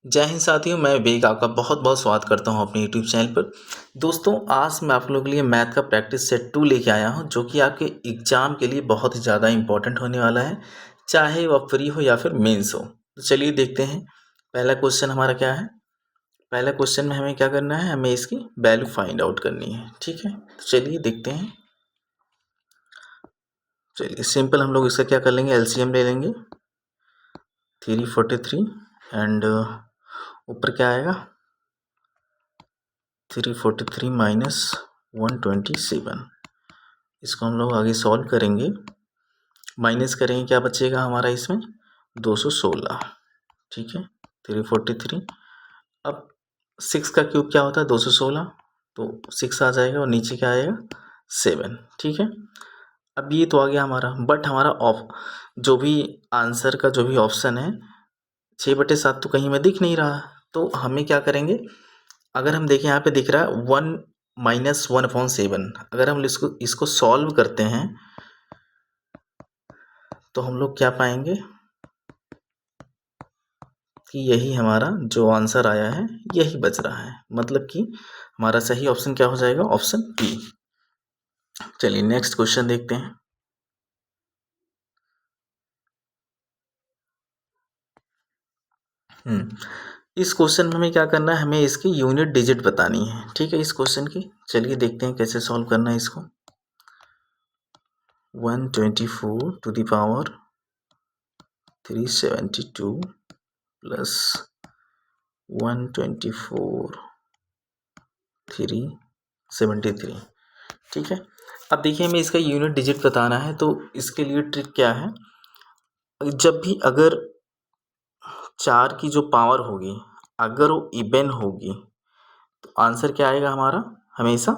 जय हिंद साथियों, मैं विवेक आपका बहुत बहुत स्वागत करता हूं अपने यूट्यूब चैनल पर। दोस्तों, आज मैं आप लोगों के लिए मैथ का प्रैक्टिस सेट 2 लेके आया हूं, जो कि आपके एग्ज़ाम के लिए बहुत ही ज़्यादा इंपॉर्टेंट होने वाला है, चाहे वह प्री हो या फिर मेंस हो। तो चलिए देखते हैं, पहला क्वेश्चन हमारा क्या है। पहला क्वेश्चन में हमें क्या करना है, हमें इसकी वैल्यू फाइंड आउट करनी है। ठीक है, तो चलिए देखते हैं। चलिए सिंपल हम लोग इसका क्या कर लेंगे, एलसीएम ले लेंगे। 343 एंड ऊपर क्या आएगा, 343 माइनस 127। इसको हम लोग आगे सॉल्व करेंगे, माइनस करेंगे, क्या बचेगा हमारा इसमें 216। ठीक है, 343। अब 6 का क्यूब क्या होता है 216, तो 6 आ जाएगा और नीचे क्या आएगा 7। ठीक है, अब ये तो आ गया हमारा, बट हमारा जो भी आंसर का जो भी ऑप्शन है 6/7 तो कहीं में दिख नहीं रहा। तो हमें क्या करेंगे, अगर हम देखें यहाँ पे दिख रहा है 1 माइनस 1/7। अगर हम इसको सॉल्व करते हैं तो हम लोग क्या पाएंगे कि यही हमारा जो आंसर आया है यही बच रहा है, मतलब कि हमारा सही ऑप्शन क्या हो जाएगा, ऑप्शन बी। चलिए नेक्स्ट क्वेश्चन देखते हैं। इस क्वेश्चन में हमें क्या करना है, हमें इसकी यूनिट डिजिट बतानी है। ठीक है, इस क्वेश्चन की चलिए देखते हैं कैसे सॉल्व करना है इसको। 124 टू द पावर 372 प्लस 124 373। ठीक है, अब देखिए हमें इसका यूनिट डिजिट बताना है, तो इसके लिए ट्रिक क्या है, जब भी अगर 4 की जो पावर होगी अगर वो इवन होगी तो आंसर क्या आएगा हमारा, हमेशा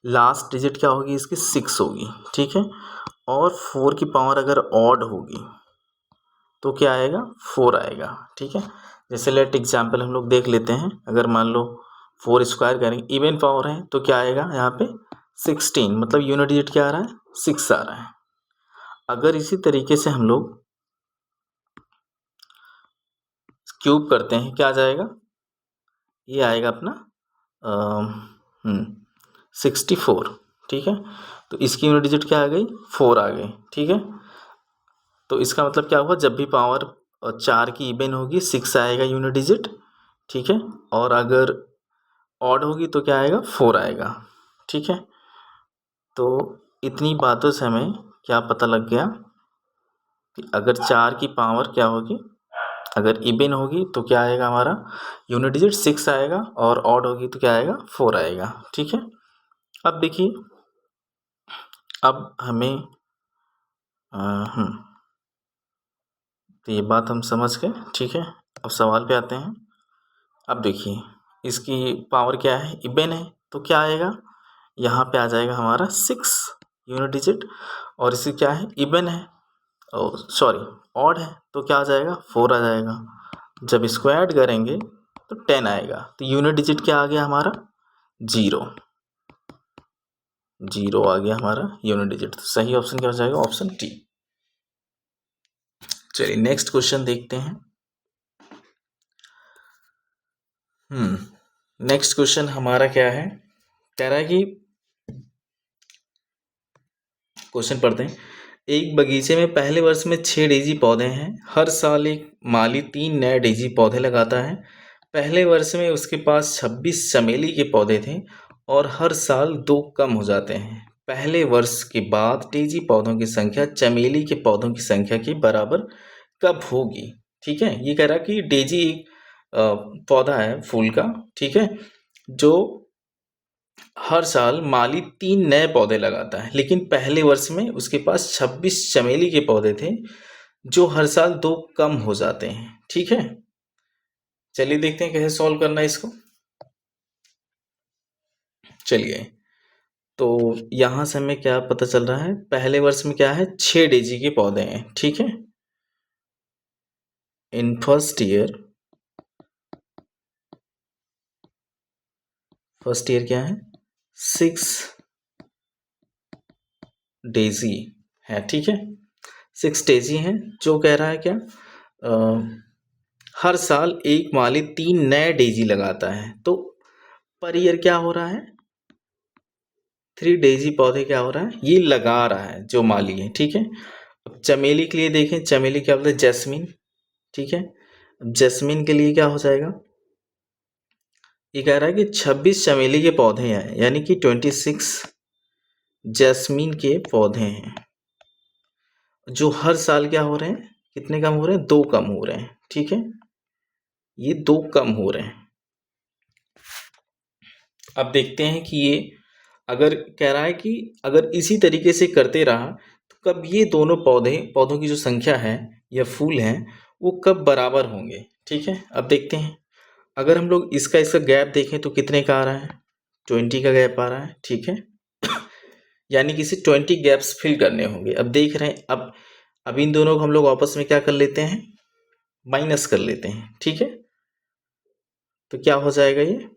लास्ट डिजिट क्या होगी इसकी 6 होगी। ठीक है, और 4 की पावर अगर ऑड होगी तो क्या आएगा 4 आएगा। ठीक है, जैसे लेट एग्जाम्पल हम लोग देख लेते हैं, अगर मान लो 4 स्क्वायर करेंगे, इवन पावर है तो क्या आएगा यहाँ पे 16, मतलब यूनिट डिजिट क्या आ रहा है 6 आ रहा है। अगर इसी तरीके से हम लोग क्यूब करते हैं क्या आ जाएगा, ये आएगा अपना 64। ठीक है, तो इसकी यूनिट डिजिट क्या आ गई 4 आ गई। ठीक है, तो इसका मतलब क्या हुआ, जब भी पावर 4 की इवन होगी 6 आएगा यूनिट डिजिट। ठीक है, और अगर ऑड होगी तो क्या आएगा 4 आएगा। ठीक है, तो इतनी बातों से हमें क्या पता लग गया कि अगर 4 की पावर क्या होगी, अगर इवन होगी तो क्या आएगा हमारा यूनिट डिजिट 6 आएगा, और ऑड होगी तो क्या आएगा 4 आएगा। ठीक है, अब देखिए, अब हमें तो ये बात हम समझ गए। ठीक है, अब सवाल पे आते हैं। अब देखिए इसकी पावर क्या है, इवन है, तो क्या आएगा यहाँ पे आ जाएगा हमारा 6 यूनिट डिजिट, और इसी क्या है इवन है, सॉरी ऑड है, तो क्या आ जाएगा 4 आ जाएगा। जब इसको ऐड करेंगे तो 10 आएगा, तो यूनिट डिजिट क्या आ गया हमारा 0 आ गया हमारा यूनिट डिजिट। तो सही ऑप्शन क्या हो जाएगा, ऑप्शन डी। चलिए नेक्स्ट क्वेश्चन देखते हैं। नेक्स्ट क्वेश्चन हमारा क्या है, कह रहा है कि क्वेश्चन पढ़ते हैं। एक बगीचे में पहले वर्ष में 6 डेजी पौधे हैं। हर साल एक माली 3 नए डेजी पौधे लगाता है। पहले वर्ष में उसके पास 26 चमेली के पौधे थे और हर साल 2 कम हो जाते हैं। पहले वर्ष के बाद डेजी पौधों की संख्या चमेली के पौधों की संख्या के बराबर कब होगी। ठीक है, ये कह रहा है कि डेजी एक पौधा है फूल का। ठीक है, जो हर साल माली 3 नए पौधे लगाता है, लेकिन पहले वर्ष में उसके पास 26 चमेली के पौधे थे जो हर साल 2 कम हो जाते हैं। ठीक है, चलिए देखते हैं कैसे सॉल्व करना है इसको। चलिए, तो यहां से हमें क्या पता चल रहा है, पहले वर्ष में क्या है 6 डेजी के पौधे हैं। ठीक है, इन फर्स्ट ईयर क्या है 6 डेजी है। ठीक है, 6 डेजी हैं, जो कह रहा है क्या हर साल एक माली 3 नए डेजी लगाता है, तो पर ईयर क्या हो रहा है, 3 डेजी पौधे क्या हो रहा है, ये लगा रहा है जो माली है, ठीक है। अब चमेली के लिए देखें, चमेली क्या बोलते हैं, जैस्मीन, ठीक है। अब जैस्मीन के लिए क्या हो जाएगा, ये कह रहा है कि 26 चमेली के पौधे हैं, यानी कि 26 जैस्मीन के पौधे हैं, जो हर साल क्या हो रहे हैं, कितने कम हो रहे हैं, 2 कम हो रहे हैं, ठीक है, ये 2 कम हो रहे हैं। अब देखते हैं कि ये अगर कह रहा है कि अगर इसी तरीके से करते रहा तो कब ये दोनों पौधों की जो संख्या है या फूल हैं वो कब बराबर होंगे, ठीक है। अब देखते हैं, अगर हम लोग इसका गैप देखें तो कितने का आ रहा है, 20 का गैप आ रहा है, ठीक है। यानी कि इसे 20 गैप्स फिल करने होंगे। अब देख रहे हैं, अब इन दोनों को हम लोग आपस में क्या कर लेते हैं, माइनस कर लेते हैं, ठीक है। तो क्या हो जाएगा ये,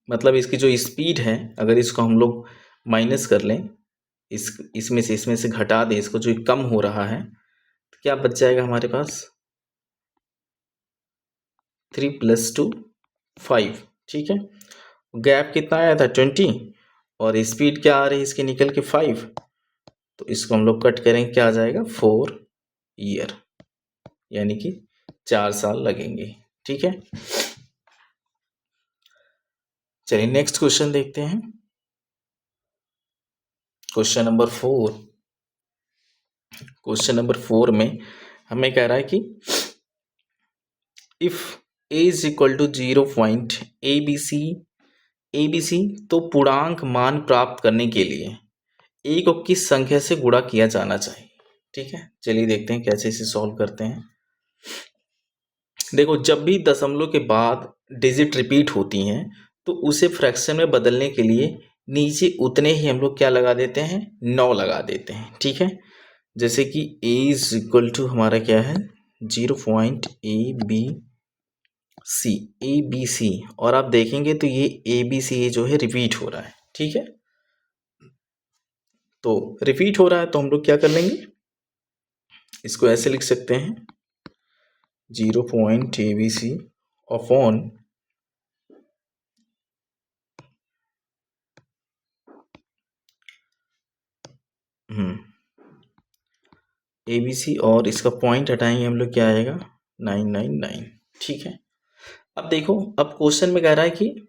मतलब इसकी जो स्पीड है अगर इसको हम लोग माइनस कर लें, इसमें से घटा दें इसको, जो कम हो रहा है, तो क्या बच जाएगा हमारे पास, 3 + 2 5, ठीक है। गैप कितना आया था, 20, और स्पीड क्या आ रही है इसकी निकल के 5, तो इसको हम लोग कट करेंगे, क्या आ जाएगा, 4 ईयर, यानी कि 4 साल लगेंगे, ठीक है। चलिए नेक्स्ट क्वेश्चन देखते हैं, क्वेश्चन नंबर 4। क्वेश्चन नंबर 4 में हमें कह रहा है कि if a is equal to 0.abc तो पूर्णांक मान प्राप्त करने के लिए a को किस संख्या से गुणा किया जाना चाहिए, ठीक है। चलिए देखते हैं कैसे इसे सॉल्व करते हैं। देखो, जब भी दशमलव के बाद डिजिट रिपीट होती हैं तो उसे फ्रैक्शन में बदलने के लिए नीचे उतने ही हम लोग क्या लगा देते हैं, 9 लगा देते हैं, ठीक है। जैसे कि a इज इक्वल टू हमारा क्या है, 0.abc, और आप देखेंगे तो ये abc जो है रिपीट हो रहा है, ठीक है। तो रिपीट हो रहा है तो हम लोग क्या कर लेंगे, इसको ऐसे लिख सकते हैं, 0.abc अपॉन ABC, और इसका पॉइंट हटाएंगे हम लोग, क्या आएगा, 999, ठीक है। अब देखो, अब क्वेश्चन में कह रहा है कि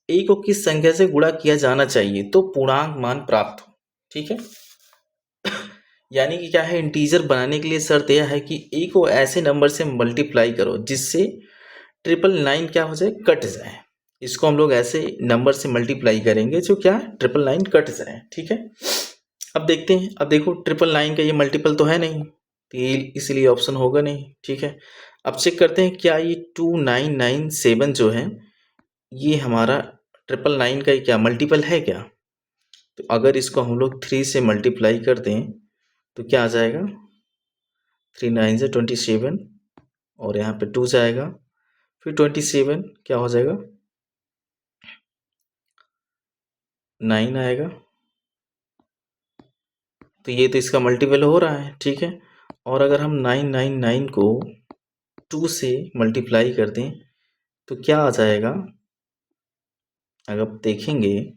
a को किस संख्या से गुणा किया जाना चाहिए तो पूर्णांक मान प्राप्त हो, ठीक है। यानी कि क्या है, इंटीजर बनाने के लिए शर्त यह है कि a को ऐसे नंबर से मल्टीप्लाई करो जिससे 999 क्या हो जाए, कट जाए। इसको हम लोग ऐसे नंबर से मल्टीप्लाई करेंगे जो क्या 999 कट जाए, ठीक है। अब देखते हैं, अब देखो 999 का ये मल्टीपल तो है नहीं, तो ये इसलिए ऑप्शन होगा नहीं, ठीक है। अब चेक करते हैं क्या ये 2997 जो है ये हमारा 999 का क्या मल्टीपल है क्या। तो अगर इसको हम लोग 3 से मल्टीप्लाई कर दें तो क्या आ जाएगा, 3 9 से 27, और यहाँ पे 2 जाएगा, फिर 27 क्या हो जाएगा, 9 आएगा, तो ये तो इसका मल्टीपल हो रहा है, ठीक है। और अगर हम 999 को 2 से मल्टीप्लाई कर दें तो क्या आ जाएगा, अगर आप देखेंगे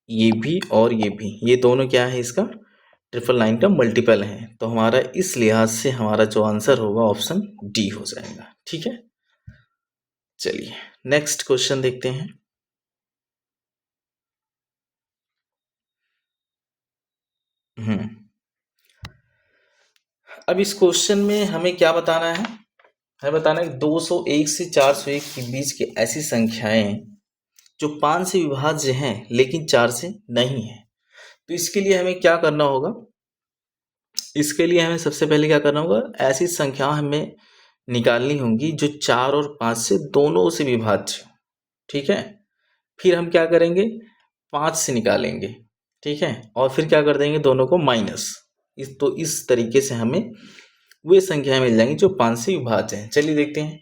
ये भी और ये भी, ये दोनों क्या है, इसका 999 का मल्टीपल है, तो हमारा इस लिहाज से हमारा जो आंसर होगा ऑप्शन डी हो जाएगा, ठीक है। चलिए नेक्स्ट क्वेश्चन देखते हैं। अब इस क्वेश्चन में हमें क्या बताना है, हमें बताना है 201 से 401 के बीच की ऐसी संख्याएं जो 5 से विभाज्य हैं लेकिन 4 से नहीं है। तो इसके लिए हमें क्या करना होगा, इसके लिए हमें सबसे पहले क्या करना होगा, ऐसी संख्या हमें निकालनी होंगी जो 4 और 5 से दोनों से विभाज्य हो, ठीक है। फिर हम क्या करेंगे, 5 से निकालेंगे, ठीक है, और फिर क्या कर देंगे, दोनों को माइनस। इस तरीके से हमें वे संख्याएं मिल जाएंगी जो 5 से विभाज्य हैं। चलिए देखते हैं,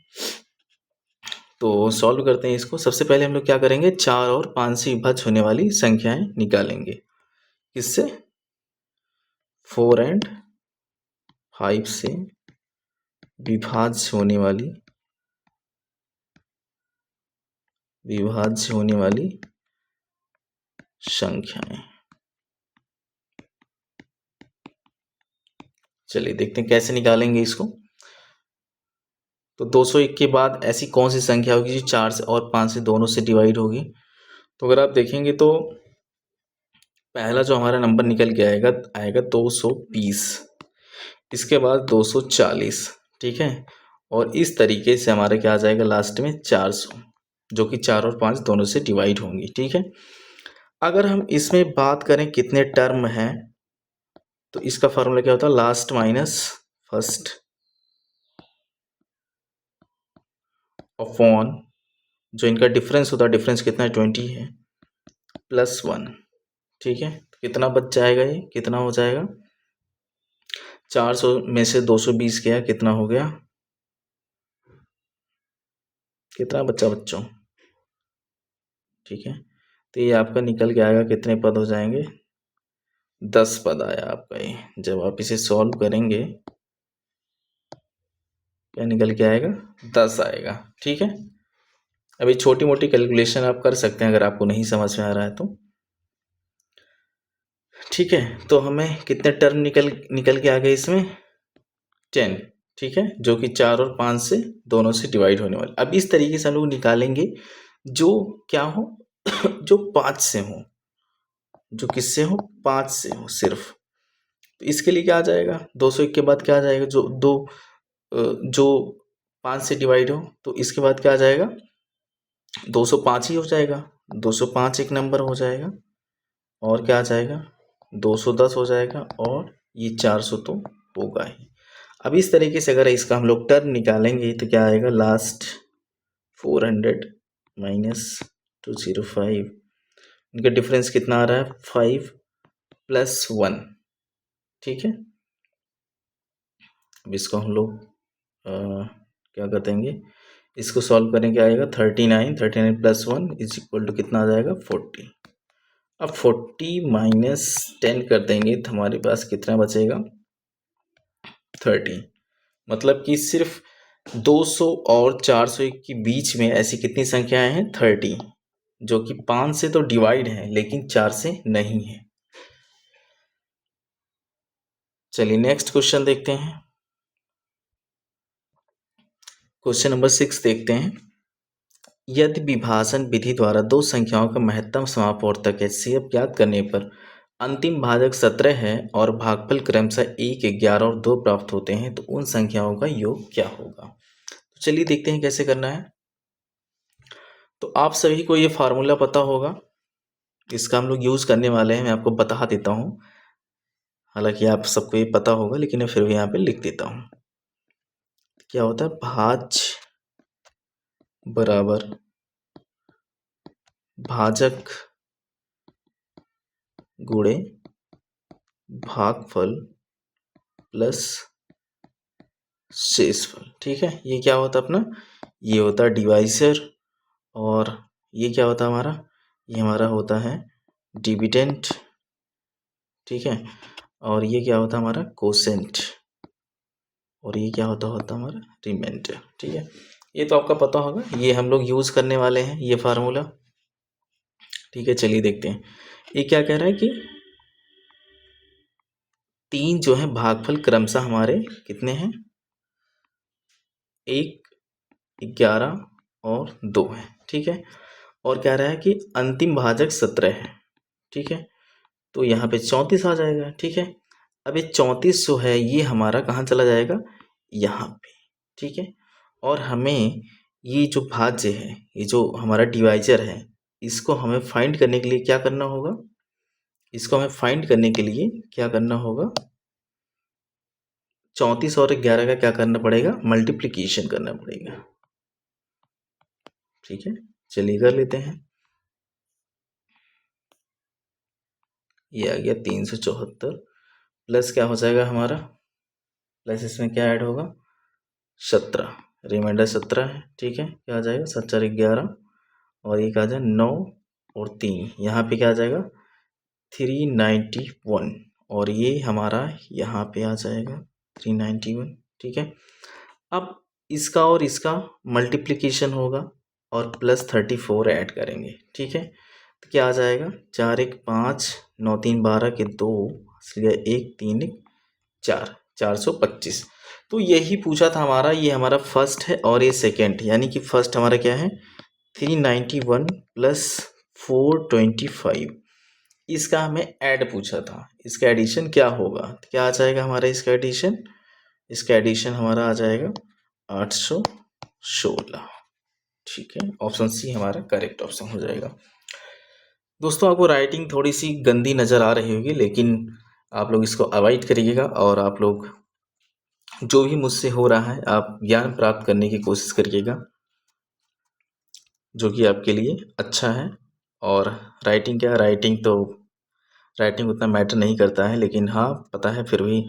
तो सॉल्व करते हैं इसको। सबसे पहले हम लोग क्या करेंगे, 4 और 5 से विभाज्य होने वाली संख्याएं निकालेंगे, किससे, 4 और 5 से विभाज्य होने वाली संख्याएं। चलिए देखते हैं कैसे निकालेंगे इसको। तो 201 के बाद ऐसी कौन सी संख्या होगी जो 4 से और 5 से दोनों से डिवाइड होगी। तो अगर आप देखेंगे तो पहला जो हमारा नंबर निकल के आएगा 220, इसके बाद 240, ठीक है। और इस तरीके से हमारा क्या आ जाएगा लास्ट में 400, जो कि 4 और 5 दोनों से डिवाइड होंगी, ठीक है। अगर हम इसमें बात करें कितने टर्म हैं, तो इसका फॉर्मूला क्या होता है, लास्ट माइनस फर्स्ट अपॉन जो इनका डिफरेंस होता है, डिफरेंस कितना है 20 है, +1, ठीक है। तो कितना बच जाएगा, ये कितना हो जाएगा, 400 में से 220 गया, कितना हो गया, कितना बच्चा बच्चों, ठीक है। तो ये आपका निकल के आएगा, कितने पद हो जाएंगे, 10 पद आया आपका ये। जब आप इसे सॉल्व करेंगे क्या निकल के आएगा, 10 आएगा, ठीक है। अभी छोटी मोटी कैलकुलेशन आप कर सकते हैं अगर आपको नहीं समझ में आ रहा है तो, ठीक है। तो हमें कितने टर्म निकल के आ गए इसमें, 10, ठीक है, जो कि 4 और 5 से दोनों से डिवाइड होने वाले। अब इस तरीके से हम लोग निकालेंगे जो क्या हो जो 5 से हो, जो किससे हो, 5 से हो सिर्फ। तो इसके लिए क्या आ जाएगा, 201 के बाद क्या आ जाएगा, जो 5 से डिवाइड हो, तो इसके बाद क्या आ जाएगा, 205 ही हो जाएगा, 205 एक नंबर हो जाएगा, और क्या आ जाएगा, 210 हो जाएगा, और ये 400 तो होगा ही। अब इस तरीके से अगर इसका हम लोग टर्म निकालेंगे तो क्या आएगा, लास्ट 400 माइनस 205, इनका डिफरेंस कितना आ रहा है, 5 + 1, ठीक है। अब इसको हम लोग क्या कर देंगे, इसको सॉल्व करेंगे, आएगा 39 + 1 = कितना आ जाएगा, 40। अब 40 - 10 कर देंगे तो हमारे पास कितना बचेगा, 30। मतलब कि सिर्फ 200 और 401 के बीच में ऐसी कितनी संख्याएं हैं, 30, जो कि 5 से तो डिवाइड है लेकिन 4 से नहीं है। चलिए नेक्स्ट क्वेश्चन देखते हैं। क्वेश्चन नंबर 6 देखते हैं। यदि विभाजन विधि द्वारा दो संख्याओं का महत्तम समापवर्तक HCF ज्ञात करने पर अंतिम भाजक 17 है और भागफल क्रमशः 1, 11 और 2 प्राप्त होते हैं, तो उन संख्याओं का योग क्या होगा। तो चलिए देखते हैं कैसे करना है। तो आप सभी को ये फार्मूला पता होगा, इसका हम लोग यूज़ करने वाले हैं, मैं आपको बता देता हूँ। हालांकि आप सबको ये पता होगा लेकिन मैं फिर भी यहाँ पे लिख देता हूँ। क्या होता है, भाज्य बराबर भाजक गुणे भागफल प्लस शेषफल, ठीक है। ये क्या होता है अपना, ये होता है डिवाइजर, और ये क्या होता है हमारा, ये हमारा होता है डिविडेंड, ठीक है। और ये क्या होता है हमारा कोसेंट, और ये क्या होता हमारा रिमाइंडर, ठीक है। ये तो आपका पता होगा, ये हम लोग यूज़ करने वाले हैं ये फार्मूला, ठीक है। चलिए देखते हैं ये क्या कह रहा है कि 3 जो है भागफल क्रमशः हमारे कितने हैं, 1, 11 और 2 है, ठीक है। और कह रहा है कि अंतिम भाजक 17 है, ठीक है। तो यहाँ पे 34 आ जाएगा, ठीक है। अब ये 34 जो है ये हमारा कहाँ चला जाएगा, यहाँ पे, ठीक है। और हमें ये जो भाज्य है, ये जो हमारा डिवाइजर है, इसको हमें फाइंड करने के लिए क्या करना होगा, इसको हमें फाइंड करने के लिए क्या करना होगा, 34 और 11 का क्या करना पड़ेगा, मल्टीप्लिकेशन करना पड़ेगा, ठीक है। चलिए कर लेते हैं। ये आ गया 374 प्लस क्या हो जाएगा हमारा, प्लस इसमें क्या ऐड होगा, 17, रिमाइंडर 17 है, ठीक है। क्या आ जाएगा, 7 × 11, और ये क्या आ जाएगा 9 और 3, यहाँ पे क्या आ जाएगा 391, और ये हमारा यहाँ पे आ जाएगा 391, ठीक है। अब इसका और इसका मल्टीप्लिकेशन होगा और प्लस 34 ऐड करेंगे, ठीक है। तो क्या आ जाएगा, 4 1 5, 9 3 12 के 2, 1 3 1 4, 425। तो यही पूछा था हमारा, ये हमारा फर्स्ट है और ये सेकेंड, यानी कि फर्स्ट हमारा क्या है 391 प्लस 425। इसका हमें ऐड पूछा था, इसका एडिशन क्या होगा, तो क्या आ जाएगा हमारा इसका एडिशन हमारा आ जाएगा 816, ठीक है। ऑप्शन सी हमारा करेक्ट ऑप्शन हो जाएगा। दोस्तों आपको राइटिंग थोड़ी सी गंदी नज़र आ रही होगी, लेकिन आप लोग इसको अवॉइड करिएगा और आप लोग जो भी मुझसे हो रहा है आप ज्ञान प्राप्त करने की कोशिश करिएगा, जो कि आपके लिए अच्छा है। और राइटिंग उतना मैटर नहीं करता है, लेकिन हाँ पता है फिर भी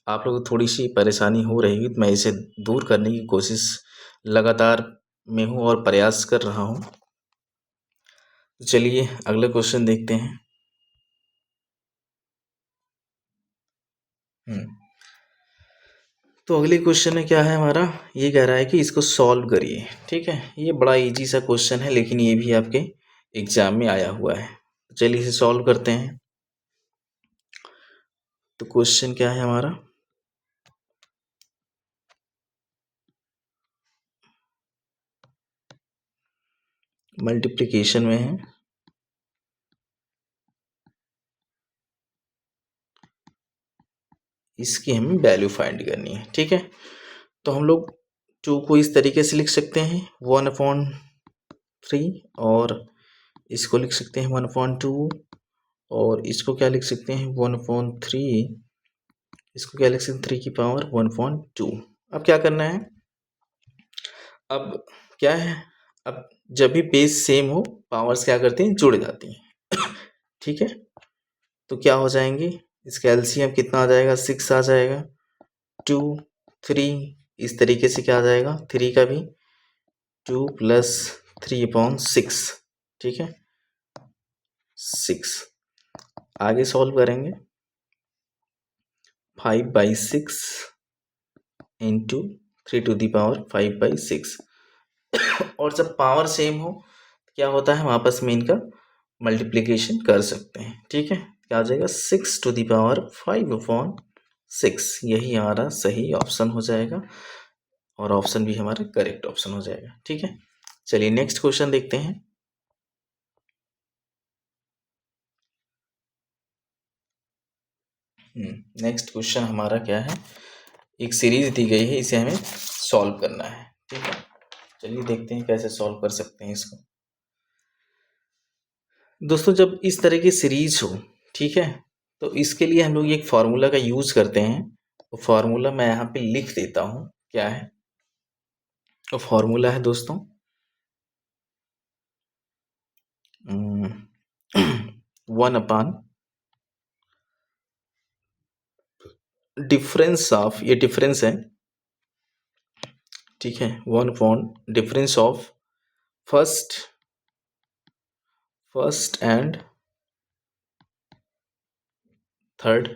आप लोगों को थोड़ी सी परेशानी हो रही है, तो मैं इसे दूर करने की कोशिश लगातार में हूँ और प्रयास कर रहा हूँ। तो चलिए अगला क्वेश्चन देखते हैं। तो अगले क्वेश्चन में क्या है हमारा, ये कह रहा है कि इसको सॉल्व करिए, ठीक है। ये बड़ा इजी सा क्वेश्चन है, लेकिन ये भी आपके एग्जाम में आया हुआ है। चलिए इसे सॉल्व करते हैं। तो क्वेश्चन क्या है हमारा, मल्टीप्लिकेशन में है, इसकी हमें वैल्यू फाइंड करनी है, ठीक है। तो हम लोग 2 को इस तरीके से लिख सकते हैं 1/3, और इसको लिख सकते हैं 1/2, और इसको क्या लिख सकते हैं 1/3, इसको क्या लिख सकते हैं 3 की पावर 1/2। अब क्या करना है, अब क्या है, अब जब भी बेस सेम हो पावर्स क्या करती हैं, जुड़ जाती हैं ठीक है। तो क्या हो जाएंगे, इसका एलसीएम कितना आ जाएगा 6 आ जाएगा, 2 3, इस तरीके से क्या आ जाएगा 3 का भी 2 + 3/6, ठीक है 6। आगे सॉल्व करेंगे 5/6 इंटू 3⁵ और जब पावर सेम हो क्या होता है, हम आपस में इनका मल्टीप्लिकेशन कर सकते हैं, ठीक है। क्या आ जाएगा 6⁵/5/6, यही हमारा सही ऑप्शन हो जाएगा, और ऑप्शन भी हमारा करेक्ट ऑप्शन हो जाएगा, ठीक है। चलिए नेक्स्ट क्वेश्चन देखते हैं। नेक्स्ट क्वेश्चन हमारा क्या है, एक सीरीज दी गई है, इसे हमें सॉल्व करना है, ठीक है। चलिए देखते हैं कैसे सॉल्व कर सकते हैं इसको। दोस्तों जब इस तरह की सीरीज हो, ठीक है, तो इसके लिए हम लोग एक फार्मूला का यूज करते हैं। तो फार्मूला मैं यहाँ पे लिख देता हूँ, क्या है तो फार्मूला है दोस्तों 1/, डिफरेंस ऑफ, ये डिफरेंस है, ठीक है 1/डिफरेंस ऑफ फर्स्ट एंड थर्ड,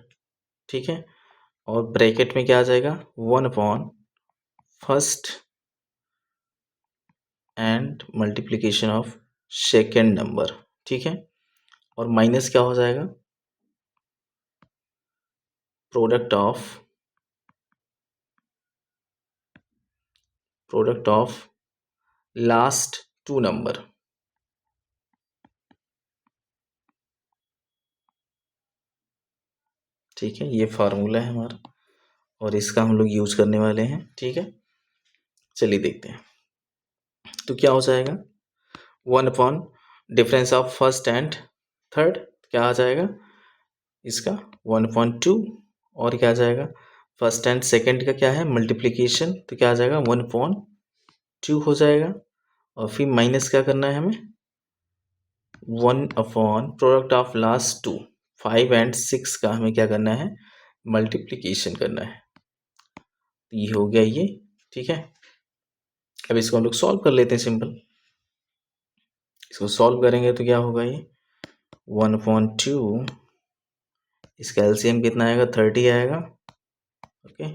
ठीक है। और ब्रैकेट में क्या आ जाएगा 1/फर्स्ट and multiplication of second number, ठीक है। और माइनस क्या हो जाएगा, प्रोडक्ट ऑफ लास्ट 2 नंबर, ठीक है। ये फार्मूला है हमारा और इसका हम लोग यूज करने वाले हैं, ठीक है। चलिए देखते हैं। तो क्या हो जाएगा 1/डिफरेंस ऑफ फर्स्ट एंड थर्ड, क्या आ जाएगा इसका 1/2, और क्या आ जाएगा फर्स्ट एंड सेकंड का क्या है मल्टीप्लिकेशन, तो क्या आ जाएगा 1/2 हो जाएगा। और फिर माइनस क्या करना है हमें 1/ प्रोडक्ट ऑफ लास्ट 2, 5 और 6 का हमें क्या करना है मल्टीप्लिकेशन करना है। तो ये हो गया ये, ठीक है। अब इसको हम लोग सॉल्व कर लेते हैं सिंपल। इसको सॉल्व करेंगे तो क्या होगा ये 1/2, इसका एलसीएम कितना आएगा 30 आएगा, ओके।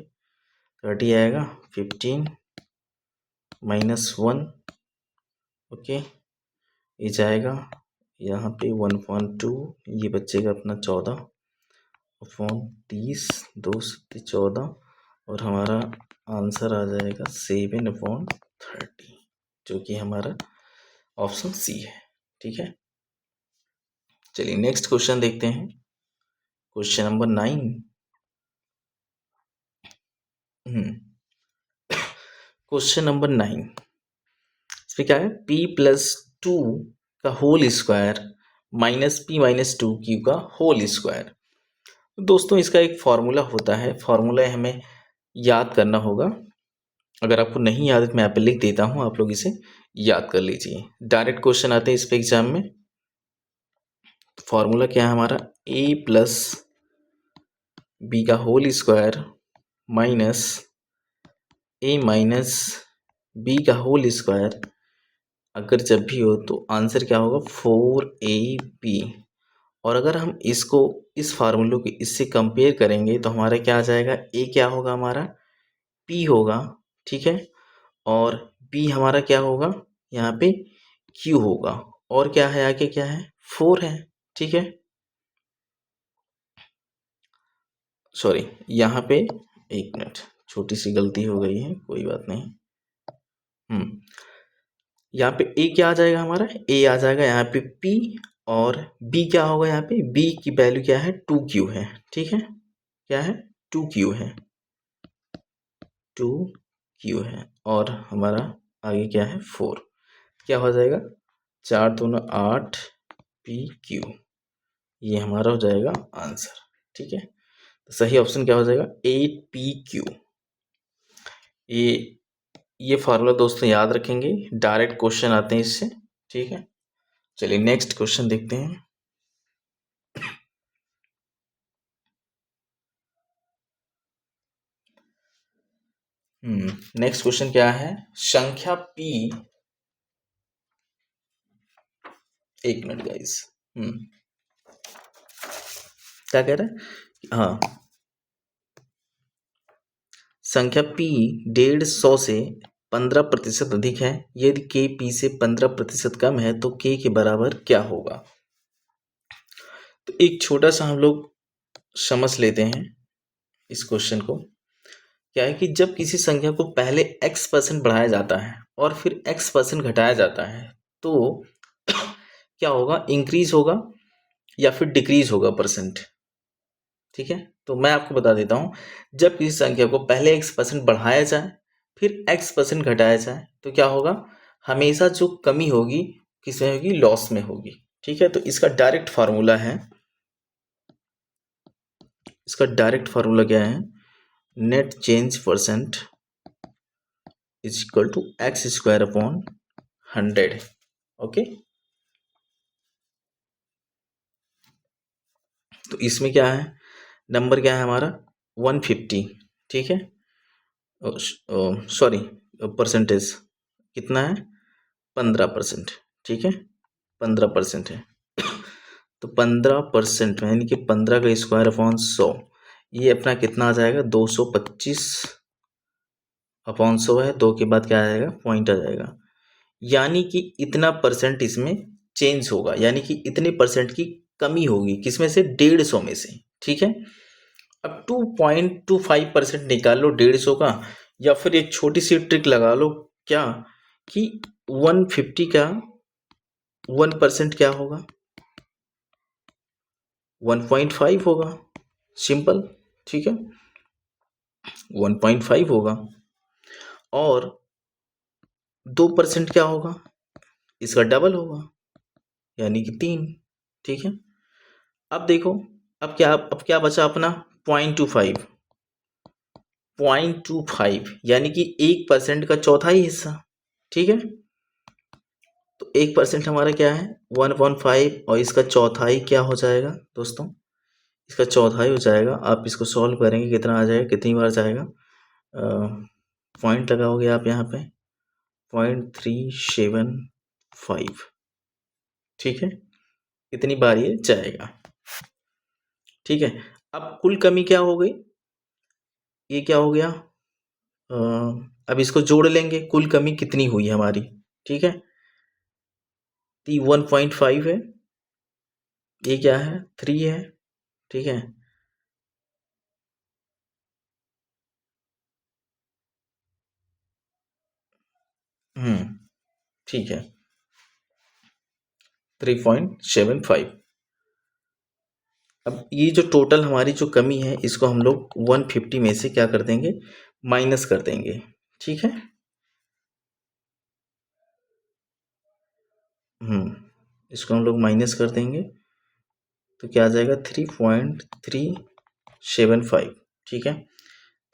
30 आएगा, 15 -1, ओके, ये जाएगा यहाँ पे 1/2, ये बचेगा अपना 14/30, 2 से 14, और हमारा आंसर आ जाएगा 7/30, जो कि हमारा ऑप्शन सी है। ठीक है, चलिए नेक्स्ट क्वेश्चन देखते हैं, क्वेश्चन नंबर 9। क्वेश्चन नंबर 9, इसमें क्या है, p+2 का होल स्क्वायर -p-2q का होल स्क्वायर। तो दोस्तों इसका एक फॉर्मूला होता है, फॉर्मूला हमें याद करना होगा। अगर आपको नहीं याद है तो मैं यहाँ पे लिख देता हूँ, आप लोग इसे याद कर लीजिए। डायरेक्ट क्वेश्चन आते हैं इस पे एग्जाम में। फॉर्मूला क्या है हमारा, a+b का होल स्क्वायर -a-b का होल स्क्वायर, अगर जब भी हो तो आंसर क्या होगा, 4ab। और अगर हम इसको, इस फार्मूले को इससे कंपेयर करेंगे तो हमारा क्या आ जाएगा, a क्या होगा हमारा, p होगा, ठीक है, और b हमारा क्या होगा, यहाँ पे q होगा, और क्या है आगे, क्या है, 4 है। ठीक है, सॉरी, यहाँ पे एक मिनट, छोटी सी गलती हो गई है, कोई बात नहीं। यहाँ पे a क्या आ जाएगा हमारा, a आ जाएगा यहाँ पे p, और b क्या होगा, यहाँ पे b की वैल्यू क्या है, 2q है। ठीक है, क्या है, 2q है, 2q है, और हमारा आगे क्या है, 4, क्या हो जाएगा, 4 दूना 8 pq, ये हमारा हो जाएगा आंसर। ठीक है, तो सही ऑप्शन क्या हो जाएगा, 8pq। ये फार्मूला दोस्तों याद रखेंगे, डायरेक्ट क्वेश्चन आते हैं इससे। ठीक है, चलिए नेक्स्ट क्वेश्चन देखते हैं। नेक्स्ट क्वेश्चन क्या है, संख्या p, एक मिनट गाइस, क्या कह रहा है, हाँ, संख्या p 150 से 15% अधिक है, यदि k p से 15% कम है तो k के बराबर क्या होगा। तो एक छोटा सा हम लोग समझ लेते हैं इस क्वेश्चन को। क्या है कि जब किसी संख्या को पहले x% बढ़ाया जाता है और फिर x% घटाया जाता है तो क्या होगा, इंक्रीज होगा या फिर डिक्रीज होगा परसेंट। ठीक है, तो मैं आपको बता देता हूँ, जब किसी संख्या को पहले x% बढ़ाया जाए फिर x% घटाया जाए तो क्या होगा, हमेशा जो कमी होगी किसमें होगी, लॉस में होगी। ठीक है, तो इसका डायरेक्ट फार्मूला है, इसका डायरेक्ट फार्मूला क्या है, net change percent is equal to x² / 100। Okay, तो इसमें क्या है, नंबर क्या है हमारा, 150। ठीक है, सॉरी, परसेंटेज कितना है, 15%। ठीक है, 15% है, तो 15% में यानी कि 15 का स्क्वायर अपॉन 100, ये अपना कितना आ जाएगा, 225/100 है, 2 के बाद क्या आ जाएगा, पॉइंट आ जाएगा, यानी कि इतना परसेंट इसमें चेंज होगा, यानी कि इतने परसेंट की कमी होगी, किसमें से, 150 में से। ठीक है, अब 2.25% निकाल लो 150 का, या फिर एक छोटी सी ट्रिक लगा लो, क्या कि 150 का 1% क्या होगा, 1.5 होगा, सिंपल। ठीक है, 1.5 होगा, और 2% क्या होगा, इसका डबल होगा, यानी कि 3। ठीक है, अब देखो, अब क्या बचा अपना, 0.25 यानी कि 1% का चौथाई हिस्सा। ठीक है, तो 1% हमारा क्या है, 1.5, और इसका चौथाई क्या हो जाएगा दोस्तों, इसका चौथाई हो जाएगा। आप इसको सॉल्व करेंगे कितना आ जाएगा, कितनी बार जाएगा, पॉइंट लगाओगे आप यहाँ पे 0.375। ठीक है, कितनी बार ये जाएगा। ठीक है, अब कुल कमी क्या हो गई, ये क्या हो गया, अब इसको जोड़ लेंगे, कुल कमी कितनी हुई है हमारी, ठीक है। तो 1.5 है, ये क्या है 3 है, ठीक है। ठीक है 3.75। अब ये जो टोटल हमारी जो कमी है इसको हम लोग 150 में से क्या कर देंगे, माइनस कर देंगे, ठीक है। इसको हम लोग माइनस कर देंगे तो क्या आ जाएगा 3.375, ठीक है।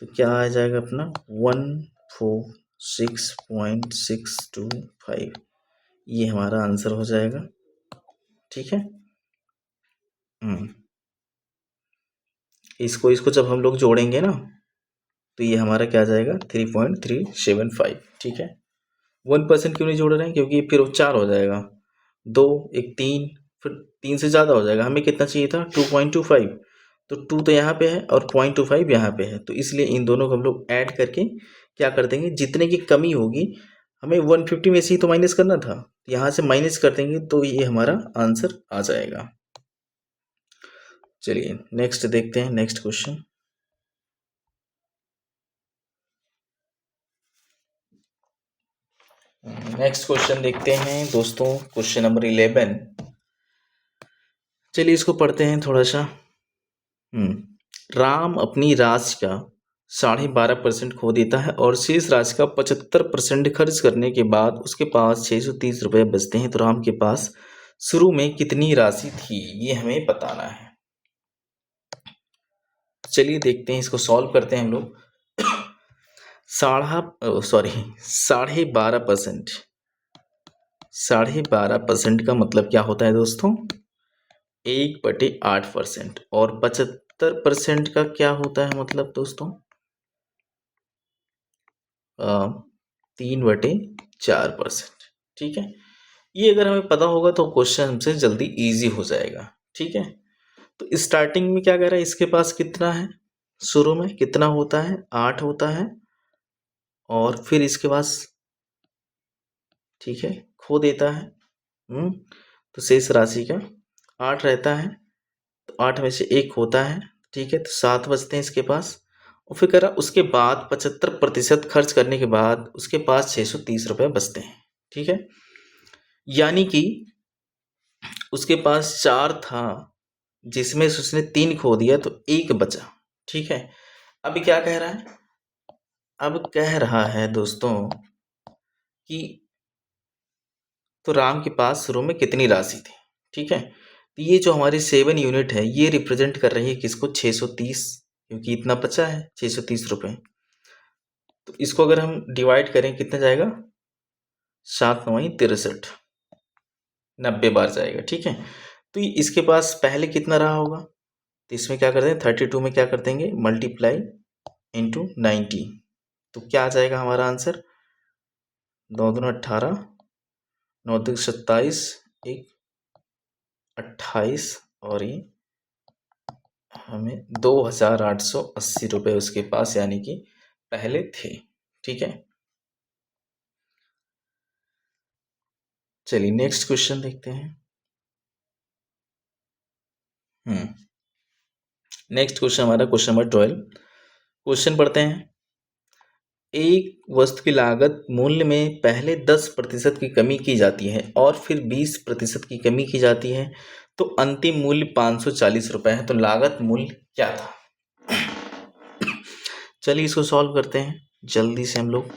तो क्या आ जाएगा अपना 146.625, ये हमारा आंसर हो जाएगा, ठीक है। इसको इसको जब हम लोग जोड़ेंगे ना तो ये हमारा क्या आ जाएगा 3.375, ठीक है। 1% क्यों नहीं जोड़ रहे हैं, क्योंकि फिर वो 4 हो जाएगा, 2 एक 3, फिर 3 से ज़्यादा हो जाएगा। हमें कितना चाहिए था 2.25, तो 2 तो यहाँ पे है और 0.25 यहाँ पे है, तो इसलिए इन दोनों को हम लोग ऐड करके क्या कर देंगे, जितने की कमी होगी हमें 150 में से ही तो माइनस करना था, यहाँ से माइनस कर देंगे तो ये हमारा आंसर आ जाएगा। चलिए नेक्स्ट देखते हैं, नेक्स्ट क्वेश्चन। नेक्स्ट क्वेश्चन देखते हैं दोस्तों, क्वेश्चन नंबर 11। चलिए इसको पढ़ते हैं थोड़ा सा। राम अपनी राशि का 12.5% खो देता है और शेष राशि का 75% खर्च करने के बाद उसके पास 630 रुपये बचते हैं। तो राम के पास शुरू में कितनी राशि थी, ये हमें बताना है। चलिए देखते हैं, इसको सॉल्व करते हैं हम लोग। 12.5%, 12.5% का मतलब क्या होता है दोस्तों, 1/8%, और 75% का क्या होता है मतलब दोस्तों, 3/4%, ठीक है। ये अगर हमें पता होगा तो क्वेश्चन हमसे जल्दी इजी हो जाएगा, ठीक है। तो स्टार्टिंग में क्या कह रहा है, इसके पास कितना है, शुरू में कितना होता है 8 होता है, और फिर इसके पास, ठीक है, खो देता है। तो शेष राशि का 8 रहता है, तो 8 में से 1 होता है, ठीक है, तो 7 बचते हैं इसके पास। और फिर कह रहा उसके बाद 75% खर्च करने के बाद उसके पास 630 रुपये बचते हैं, ठीक है। यानी कि उसके पास 4 था, जिसमें से उसने 3 खो दिया तो 1 बचा, ठीक है। अभी क्या कह रहा है, अब कह रहा है दोस्तों कि तो राम के पास शुरू में कितनी राशि थी, ठीक है। तो ये जो हमारी 7 यूनिट है ये रिप्रेजेंट कर रही है किसको, 630, क्योंकि इतना बचा है 630 रुपये। तो इसको अगर हम डिवाइड करें कितना जाएगा, 7 9 63, 90 बार जाएगा, ठीक है। तो इसके पास पहले कितना रहा होगा, तो इसमें क्या करते हैं 32 में क्या कर देंगे मल्टीप्लाई इंटू 90, तो क्या आ जाएगा हमारा आंसर, 9 दूना 18, 9 दूना 27, 1 28, और ये हमें 2880 रुपये उसके पास यानी कि पहले थे, ठीक है। चलिए नेक्स्ट क्वेश्चन देखते हैं। नेक्स्ट क्वेश्चन हमारा क्वेश्चन नंबर 12। क्वेश्चन पढ़ते हैं। एक वस्तु की लागत मूल्य में पहले 10% की कमी की जाती है और फिर 20% की कमी की जाती है, तो अंतिम मूल्य 540 रुपये है। तो लागत मूल्य क्या था। चलिए इसको सॉल्व करते हैं जल्दी से हम लोग।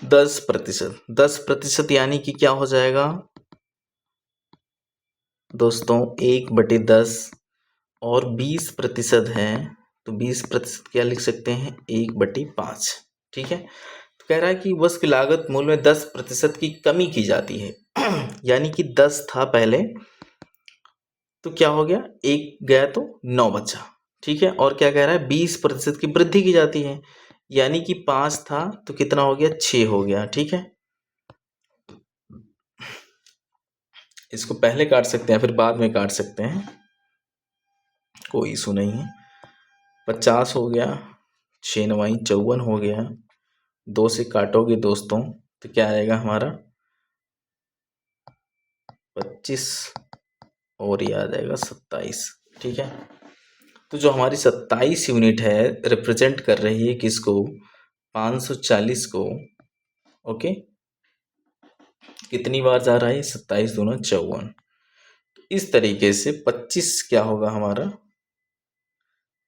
10% यानी कि क्या हो जाएगा दोस्तों, 1/10, और 20% है तो 20% क्या लिख सकते हैं 1/5, ठीक है। तो कह रहा है कि वस्तु की लागत मूल्य में 10% की कमी की जाती है यानी कि 10 था पहले, तो क्या हो गया 1 गया तो 9 बचा, ठीक है। और क्या कह रहा है 20% की वृद्धि की जाती है, यानी कि 5 था तो कितना हो गया 6 हो गया, ठीक है। इसको पहले काट सकते हैं फिर बाद में काट सकते हैं, कोई इशू नहीं है। 50 हो गया, 6 9 54 हो गया, 2 से काटोगे दोस्तों तो क्या आएगा हमारा 25 और ये आ जाएगा 27। ठीक है, तो जो हमारी 27 यूनिट है रिप्रेजेंट कर रही है किसको, 540 को। ओके, कितनी बार जा रहा है, 27 दूना 54। इस तरीके से 25 क्या होगा हमारा,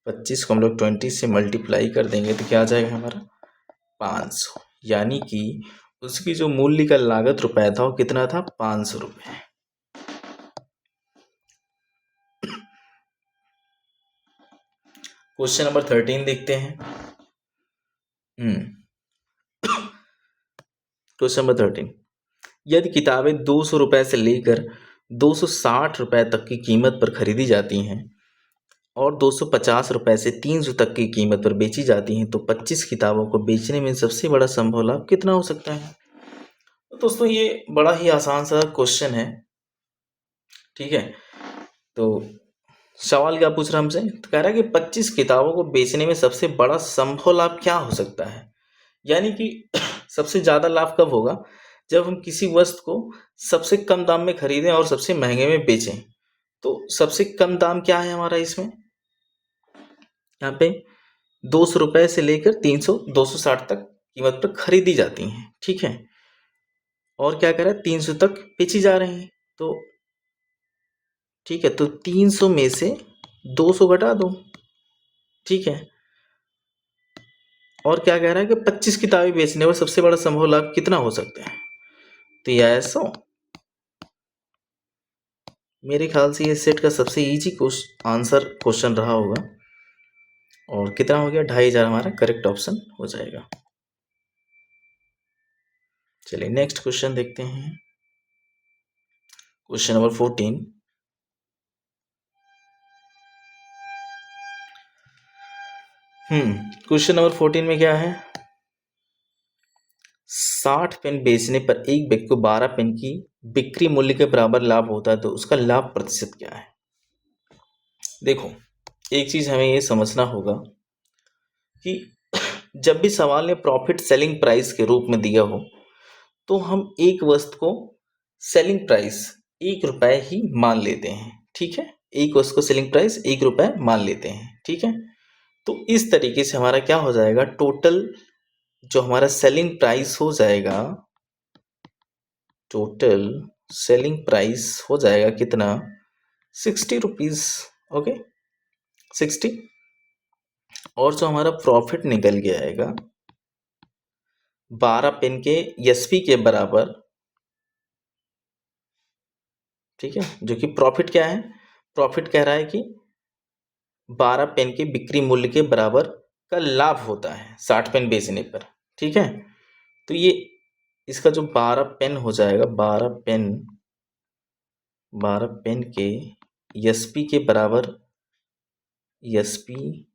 25 को हम लोग 20 से मल्टीप्लाई कर देंगे तो क्या आ जाएगा हमारा 500, यानी कि उसकी जो मूल्य का लागत रुपए था वो कितना था 500 रुपये। क्वेश्चन नंबर 13 देखते हैं। क्वेश्चन नंबर 13, यदि किताबें 200 रुपये से लेकर 260 रुपये तक की कीमत पर खरीदी जाती हैं और 250 रुपये से 300 तक की कीमत पर बेची जाती हैं, तो 25 किताबों को बेचने में सबसे बड़ा संभव लाभ कितना हो सकता है। तो दोस्तों ये बड़ा ही आसान सा क्वेश्चन है। ठीक है, तो सवाल क्या पूछ रहा है हमसे, तो कह रहा है कि 25 किताबों को बेचने में सबसे बड़ा संभव लाभ क्या हो सकता है। यानी कि सबसे ज़्यादा लाभ कब होगा, जब हम किसी वस्तु को सबसे कम दाम में खरीदें और सबसे महंगे में बेचें। तो सबसे कम दाम क्या है हमारा इसमें, यहाँ पे 200 रुपये से लेकर 300 260 तक कीमत पर खरीदी जाती हैं। ठीक है, और क्या कह रहा है 300 तक बेची जा रही हैं। तो ठीक है, तो 300 में से 200 घटा दो। ठीक है, और क्या कह रहा है कि 25 किताबें बेचने पर सबसे बड़ा संभव लाभ कितना हो सकता है। तो यह ऐसा, मेरे ख्याल से ये सेट का सबसे इजी आंसर क्वेश्चन रहा होगा। और कितना हो गया 2500, हमारा करेक्ट ऑप्शन हो जाएगा। चलिए नेक्स्ट क्वेश्चन देखते हैं। क्वेश्चन नंबर 14, क्वेश्चन नंबर 14 में क्या है, 60 पेन बेचने पर एक व्यक्ति को 12 पेन की बिक्री मूल्य के बराबर लाभ होता है, तो उसका लाभ प्रतिशत क्या है। देखो, एक चीज हमें ये समझना होगा कि जब भी सवाल ने प्रॉफिट सेलिंग प्राइस के रूप में दिया हो, तो हम एक वस्तु को सेलिंग प्राइस 1 रुपए ही मान लेते हैं। ठीक है, एक वस्तु को सेलिंग प्राइस 1 रुपए मान लेते हैं। ठीक है, तो इस तरीके से हमारा क्या हो जाएगा, टोटल जो हमारा सेलिंग प्राइस हो जाएगा, टोटल सेलिंग प्राइस हो जाएगा कितना 60 रुपीज। ओके, 60, और जो हमारा प्रॉफिट निकल के आएगा 12 पेन के एसपी के बराबर। ठीक है, जो कि प्रॉफिट क्या है, प्रॉफिट कह रहा है कि 12 पेन के बिक्री मूल्य के बराबर का लाभ होता है 60 पेन बेचने पर। ठीक है, तो ये इसका जो 12 पेन हो जाएगा, 12 पेन के एसपी के बराबर, एसपी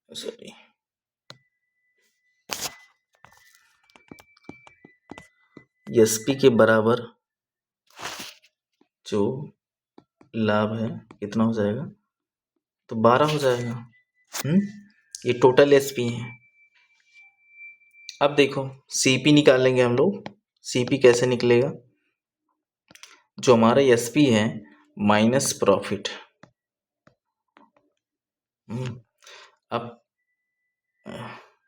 सॉरी एसपी के बराबर जो लाभ है कितना हो जाएगा, तो 12 हो जाएगा। ये टोटल एसपी है। अब देखो सीपी निकालेंगे हम लोग। सीपी कैसे निकलेगा, जो हमारा एसपी है माइनस प्रॉफिट। अब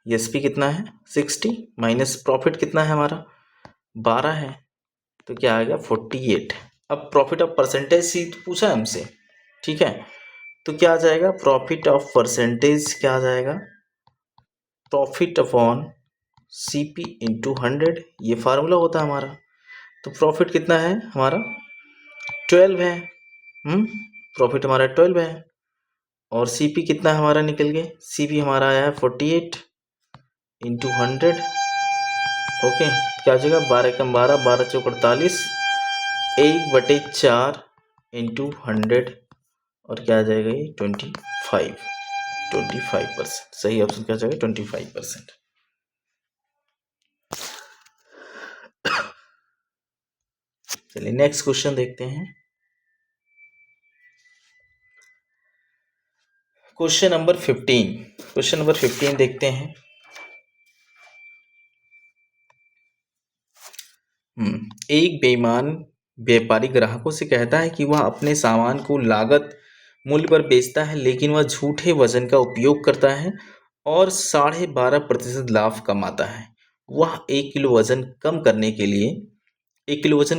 एसपी कितना है 60, माइनस प्रॉफिट कितना है हमारा 12 है, तो क्या आ गया 48। अब प्रॉफिट ऑफ परसेंटेज सी पूछा है हमसे। ठीक है, तो क्या आ जाएगा, प्रॉफिट ऑफ परसेंटेज क्या आ जाएगा, प्रॉफिट अपॉन सीपी इंटू 100, ये फार्मूला होता है हमारा। तो प्रॉफिट कितना है हमारा 12 है। प्रॉफिट हमारा 12 है, और सीपी कितना हमारा निकल गया, सीपी हमारा आया है 48 इंटू 100। ओके, क्या हो जाएगा 12 कम 12, 12 चौक 48, 1/4 इंटू 100, और क्या आ जाएगा ये 25%। सही ऑप्शन क्या हो जाएगा 25%। चलिए नेक्स्ट क्वेश्चन देखते हैं। क्वेश्चन नंबर 15 देखते हैं। एक बेईमान व्यापारी ग्राहकों से कहता है कि वह अपने सामान को लागत मूल्य पर बेचता है, लेकिन वह झूठे वजन का उपयोग करता है और 12.5% लाभ कमाता है। वह 1 किलो वजन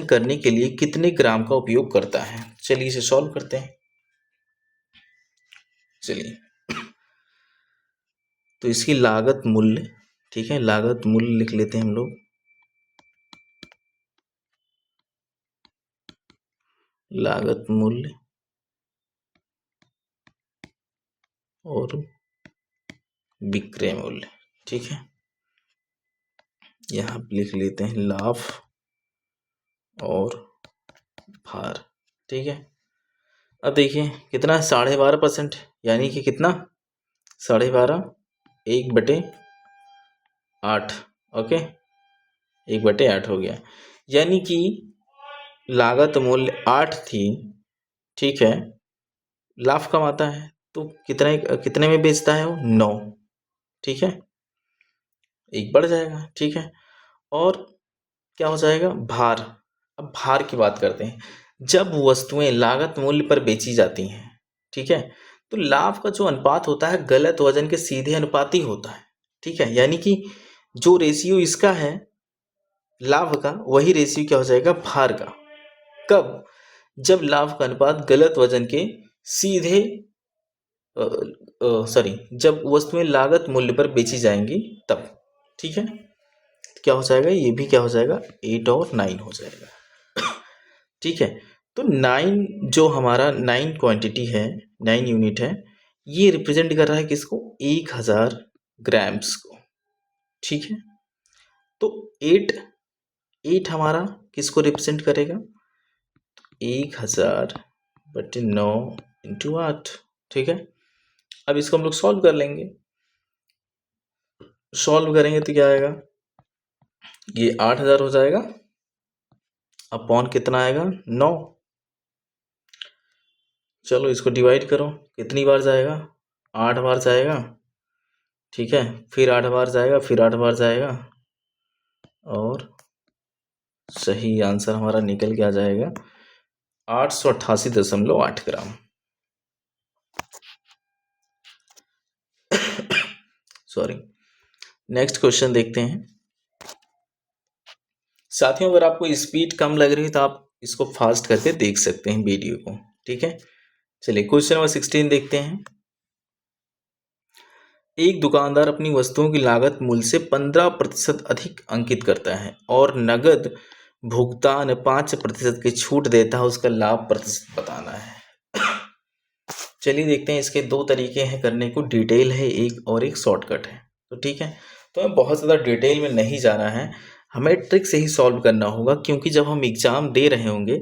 करने के लिए कितने ग्राम का उपयोग करता है? चलिए इसे सॉल्व करते हैं। चलिए, तो इसकी लागत मूल्य, ठीक है, लागत मूल्य लिख लेते हैं हम लोग। लागत मूल्य और विक्रय मूल्य, ठीक है। यहाँ पे लिख लेते हैं लाभ और भार, ठीक है। अब देखिए कितना, 12.5%, यानी कि कितना, 12.5, 1/8, ओके, 1/8 हो गया। यानी कि लागत मूल्य 8 थी, ठीक है, लाभ कमाता है तो कितने में बेचता है वो? 9, ठीक है, 1 बढ़ जाएगा, ठीक है। और क्या हो जाएगा? भार। अब भार की बात करते हैं। जब वस्तुएं लागत मूल्य पर बेची जाती हैं, ठीक है, तो लाभ का जो अनुपात होता है गलत वजन के सीधे अनुपाती होता है, ठीक है। यानी कि जो रेशियो इसका है लाभ का, वही रेशियो क्या हो जाएगा? भार का। कब? जब लाभ का अनुपात गलत वजन के सीधे सॉरी, जब वस्तुएं लागत मूल्य पर बेची जाएंगी तब, ठीक है। तो क्या हो जाएगा? ये भी क्या हो जाएगा? 8 और 9 हो जाएगा, ठीक है। तो 9, जो हमारा 9 क्वांटिटी है, 9 यूनिट है, ये रिप्रेजेंट कर रहा है किसको? 1000 ग्राम्स को, ठीक है। तो 8 हमारा किसको रिप्रेजेंट करेगा? 1000/9 इंटू 8, ठीक है। अब इसको हम लोग सॉल्व कर लेंगे। सॉल्व करेंगे तो क्या आएगा? ये 8000 हो जाएगा, अपॉन कितना आएगा? 9। चलो इसको डिवाइड करो, कितनी बार जाएगा? 8 बार जाएगा, ठीक है, फिर 8 बार जाएगा, फिर 8 बार जाएगा, और सही आंसर हमारा निकल के आ जाएगा 888.8 ग्राम। सॉरी। नेक्स्ट क्वेश्चन देखते हैं। साथियों, अगर आपको स्पीड कम लग रही है तो आप इसको फास्ट करके देख सकते हैं वीडियो को, ठीक है। चलिए क्वेश्चन नंबर 16 देखते हैं। एक दुकानदार अपनी वस्तुओं की लागत मूल्य से 15% अधिक अंकित करता है और नगद भुगतान 5% की छूट देता है। उसका लाभ प्रतिशत बताना है। चलिए देखते हैं, इसके 2 तरीके हैं करने को, डिटेल है एक और एक शॉर्टकट है, तो ठीक है। तो हमें बहुत ज़्यादा डिटेल में नहीं जाना है, हमें ट्रिक से ही सॉल्व करना होगा, क्योंकि जब हम एग्ज़ाम दे रहे होंगे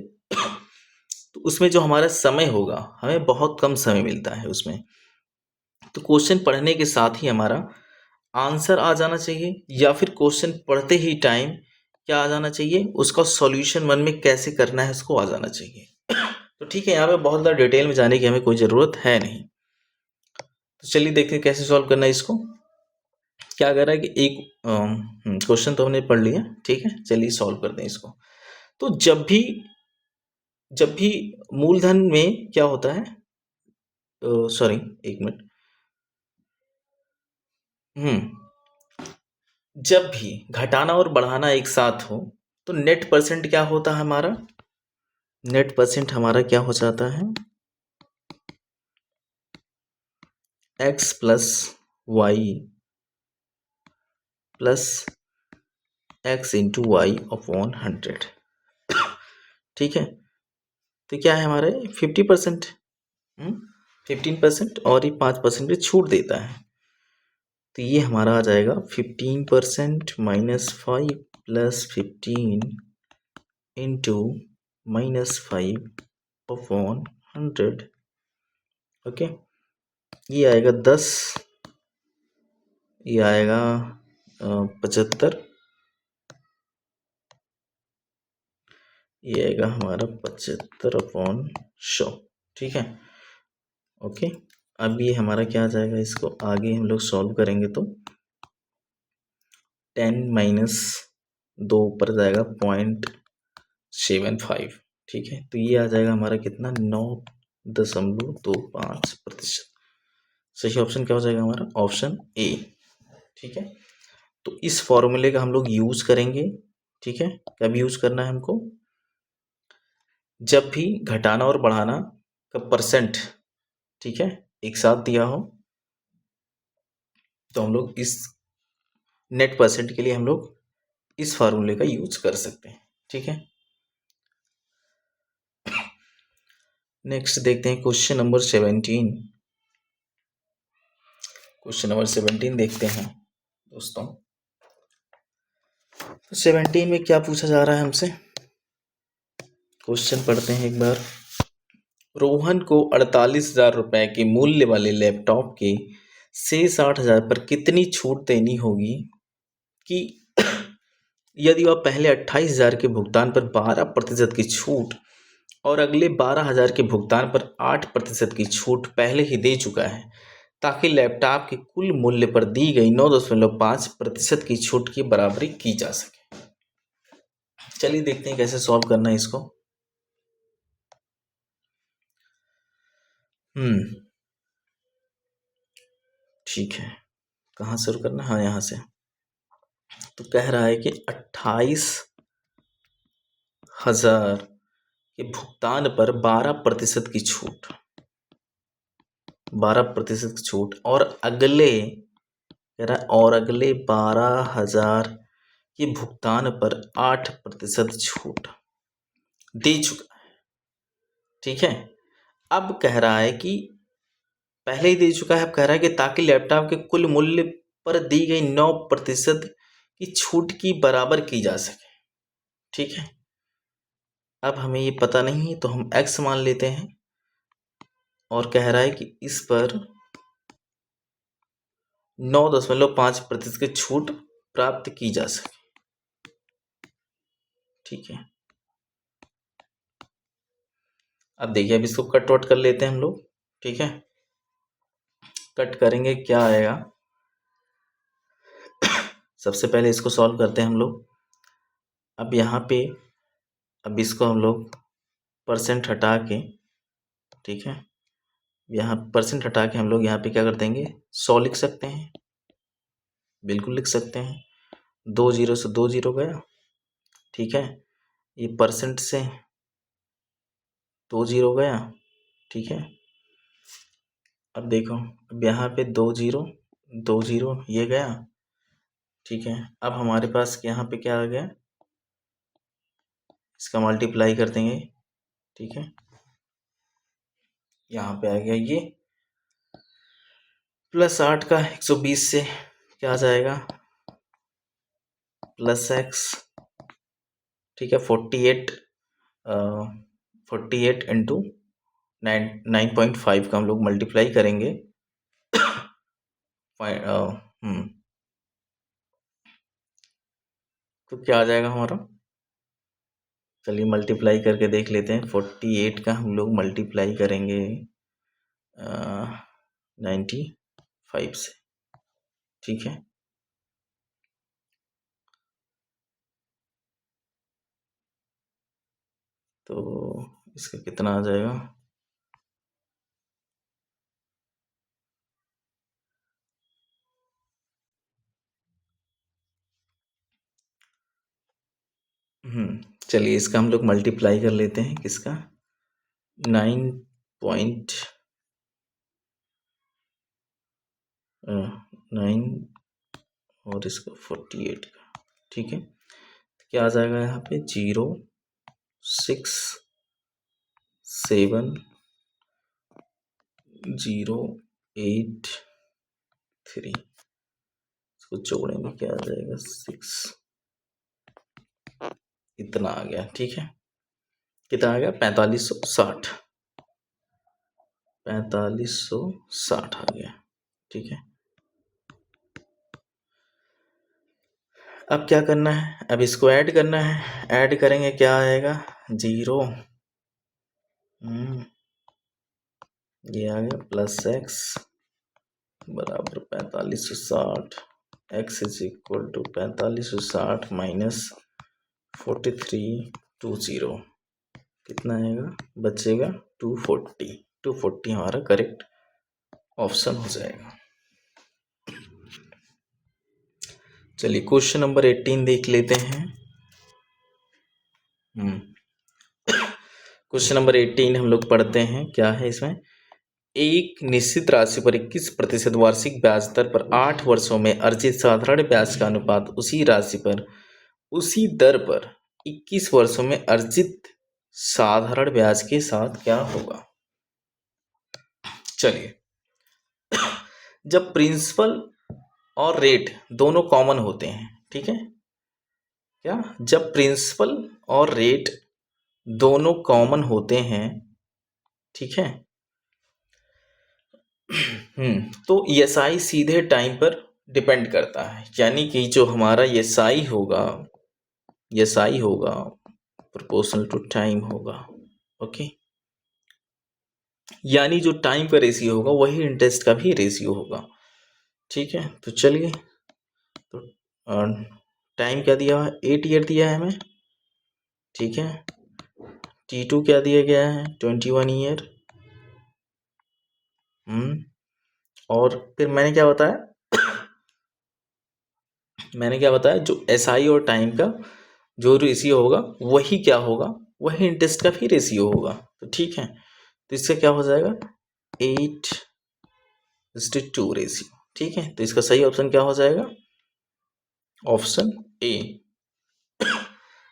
तो उसमें जो हमारा समय होगा, हमें बहुत कम समय मिलता है उसमें। तो क्वेश्चन पढ़ने के साथ ही हमारा आंसर आ जाना चाहिए, या फिर क्वेश्चन पढ़ते ही टाइम क्या आ जाना चाहिए? उसका सॉल्यूशन मन में कैसे करना है उसको आ जाना चाहिए। तो ठीक है, यहाँ पे बहुत ज़्यादा डिटेल में जाने की हमें कोई ज़रूरत है नहीं। तो चलिए देखते हैं कैसे सॉल्व करना है इसको। क्या कर रहा है कि एक क्वेश्चन तो हमने पढ़ लिया, ठीक है, चलिए सॉल्व करते हैं इसको। तो जब भी मूलधन में क्या होता है, सॉरी, एक मिनट, जब भी घटाना और बढ़ाना एक साथ हो तो नेट परसेंट क्या होता है हमारा? नेट परसेंट हमारा क्या हो जाता है? x plus y plus x into y upon 100, ठीक है। तो क्या है हमारे? 50%, 15%, और ये 5% की छूट देता है। तो ये हमारा आ जाएगा 15% -5 प्लस 15 इंटू -5 अपॉन 100, ओके। ये आएगा 10, ये आएगा 75, ये आएगा हमारा 75/100, ठीक है, ओके। अब ये हमारा क्या आ जाएगा, इसको आगे हम लोग सॉल्व करेंगे तो 10 माइनस 2 ऊपर जाएगा 0.75, ठीक है। तो ये आ जाएगा हमारा कितना, 9.25%। सही ऑप्शन क्या हो जाएगा हमारा, ऑप्शन ए, ठीक है। तो इस फॉर्मूले का हम लोग यूज करेंगे, ठीक है। कब यूज करना है हमको, जब भी घटाना और बढ़ाना का परसेंट, ठीक है, एक साथ दिया हो, तो हम लोग इस नेट परसेंट के लिए हम लोग इस फार्मूले का यूज कर सकते हैं, ठीक है। नेक्स्ट देखते हैं क्वेश्चन नंबर 17। क्वेश्चन नंबर 17 देखते हैं दोस्तों। तो 17 में क्या पूछा जा रहा है हमसे, क्वेश्चन पढ़ते हैं एक बार। रोहन को 48,000 रुपए के मूल्य वाले लैपटॉप के शेष 8,000 पर कितनी छूट देनी होगी कि यदि वह पहले 28,000 के भुगतान पर 12% की छूट और अगले 12,000 के भुगतान पर 8% की छूट पहले ही दे चुका है, ताकि लैपटॉप के कुल मूल्य पर दी गई 9.5% की छूट की बराबरी की जा सके। चलिए देखते हैं कैसे सॉल्व करना है इसको। ठीक है, कहाँ शुरू करना है, हाँ यहाँ से। तो कह रहा है कि 28,000 के भुगतान पर 12% की छूट, 12% की छूट, और अगले कह रहा है और अगले 12,000 के भुगतान पर 8% छूट दे चुका है, ठीक है। अब कह रहा है कि पहले ही दे चुका है, अब कह रहा है कि ताकि लैपटॉप के कुल मूल्य पर दी गई 9% की छूट की बराबर की जा सके, ठीक है। अब हमें ये पता नहीं है तो हम x मान लेते हैं, और कह रहा है कि इस पर 9.5% की छूट प्राप्त की जा सके, ठीक है। अब देखिए, अब इसको कट वट कर लेते हैं हम लोग, ठीक है। कट करेंगे, क्या आएगा, सबसे पहले इसको सॉल्व करते हैं हम लोग। अब यहाँ पे, अब इसको हम लोग परसेंट हटा के, ठीक है, यहाँ परसेंट हटा के हम लोग यहाँ पे क्या कर देंगे, 100 लिख सकते हैं, बिल्कुल लिख सकते हैं। 2 जीरो से 2 जीरो गया, ठीक है। ये परसेंट से 2 जीरो गया, ठीक है। अब देखो, अब यहाँ पे 2 जीरो 2 जीरो ये गया, ठीक है। अब हमारे पास यहाँ पे क्या आ गया, इसका मल्टीप्लाई कर देंगे, ठीक है। यहाँ पे आ गया ये +8 का 120 से क्या आ जाएगा, +x, ठीक है। 48 इंटू 9.5 का हम लोग मल्टीप्लाई करेंगे, तो क्या आ जाएगा हमारा, चलिए मल्टीप्लाई करके देख लेते हैं। 48 का हम लोग मल्टीप्लाई करेंगे 95 से, ठीक है। तो इसका कितना आ जाएगा, चलिए इसका हम लोग मल्टीप्लाई कर लेते हैं, किसका, 9.9 और इसका 48 का, ठीक है। तो क्या आ जाएगा यहाँ पे, 06708 3, इसको जोड़ेंगे क्या आ जाएगा, 6, इतना आ गया, ठीक है। कितना आ गया, 4560, 4560 आ गया, ठीक है। अब क्या करना है, अब इसको ऐड करना है, ऐड करेंगे क्या आएगा, 0 ये आ गया प्लस एक्स बराबर 4560, x is equal to 4560 minus 4320, कितना आएगा, बचेगा 240। 240 हमारा करेक्ट ऑप्शन हो जाएगा। चलिए क्वेश्चन नंबर 18 देख लेते हैं। क्वेश्चन नंबर 18 हम लोग पढ़ते हैं, क्या है इसमें, एक निश्चित राशि पर 21% वार्षिक ब्याज दर पर 8 वर्षों में अर्जित साधारण ब्याज का अनुपात उसी राशि पर उसी दर पर 21 वर्षों में अर्जित साधारण ब्याज के साथ क्या होगा। चलिए, जब प्रिंसिपल और रेट दोनों कॉमन होते हैं, ठीक है, क्या, जब प्रिंसिपल और रेट दोनों कॉमन होते हैं, ठीक है, तो एसआई सीधे टाइम पर डिपेंड करता है, यानी कि जो हमारा एसआई होगा प्रोपोर्शनल टू टाइम होगा। ओके, यानी जो टाइम का रेशियो होगा वही इंटरेस्ट का भी रेशियो होगा। ठीक है, तो चलिए, तो टाइम क्या दिया है, 8 ईयर दिया है हमें। ठीक है, T2 क्या दिया गया है, 21 ईयर। और फिर मैंने क्या बताया, जो एसआई और टाइम का जो रेशियो होगा वही क्या होगा, वही इंटरेस्ट का भी रेशियो होगा। तो ठीक है, तो इससे क्या हो जाएगा, 8:2 रेशियो। ठीक है, तो इसका सही ऑप्शन क्या हो जाएगा, ऑप्शन ए।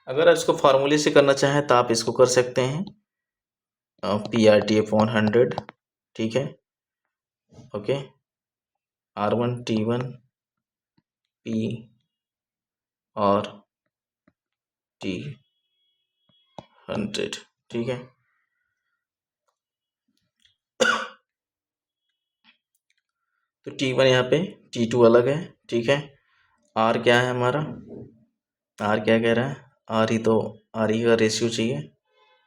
अगर आप इसको फार्मूले से करना चाहें तो आप इसको कर सकते हैं, PRT/100, ठीक है, ओके, R1T1 P और T100, ठीक है। तो T1 यहाँ पे, T2 अलग है, ठीक है। R क्या है हमारा, R क्या कह रहा है, R ही तो, R ही का रेशियो चाहिए,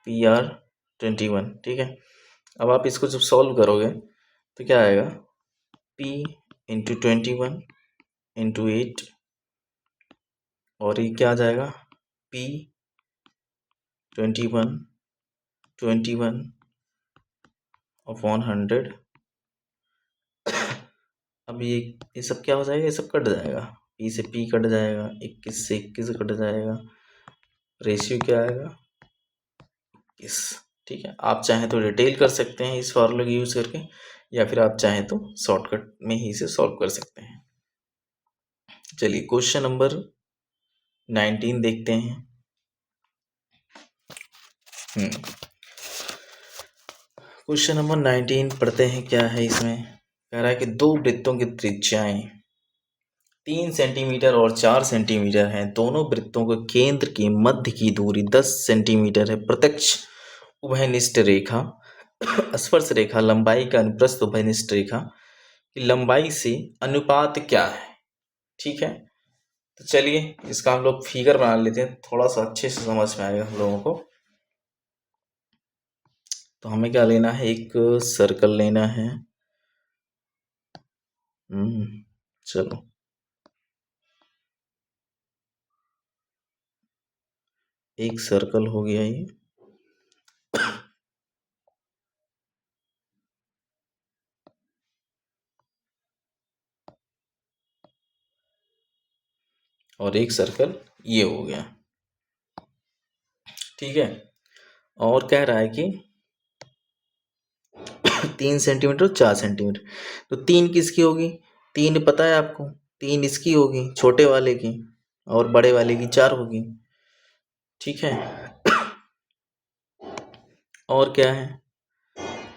PR21, ठीक है। अब आप इसको जब सॉल्व करोगे तो क्या आएगा, P इंटू 21 इंटू 8, और ये क्या आ जाएगा, P 21 अपॉन 100। अब ये सब क्या हो जाएगा, ये सब कट जाएगा, P से P कट जाएगा, 21 से 21 कट जाएगा, रेशियो क्या आएगा, 21। ठीक है, आप चाहें तो डिटेल कर सकते हैं इस फॉर्मूले को यूज़ करके, या फिर आप चाहें तो शॉर्टकट में ही इसे सॉल्व कर सकते हैं। चलिए क्वेश्चन नंबर 19 देखते हैं। क्वेश्चन नंबर 19 पढ़ते हैं, क्या है इसमें, कह रहा है कि दो वृत्तों की त्रिज्याएं 3 सेंटीमीटर और 4 सेंटीमीटर हैं। दोनों वृत्तों के केंद्र की मध्य की दूरी 10 सेंटीमीटर है। प्रत्यक्ष उभयनिष्ठ रेखा स्पर्श रेखा लंबाई का अनुप्रस्थ उभयनिष्ठ रेखा की लंबाई से अनुपात क्या है। ठीक है, तो चलिए इसका हम लोग फिगर बना लेते हैं, थोड़ा सा अच्छे से समझ में आएगा हम लोगों को। तो हमें क्या लेना है, एक सर्कल लेना है। चलो, एक सर्कल हो गया ये, और एक सर्कल ये हो गया। ठीक है, और कह रहा है कि 3 सेंटीमीटर और 4 सेंटीमीटर, तो 3 किसकी होगी, 3 पता है आपको, 3 इसकी होगी छोटे वाले की, और बड़े वाले की 4 होगी। ठीक है, और क्या है,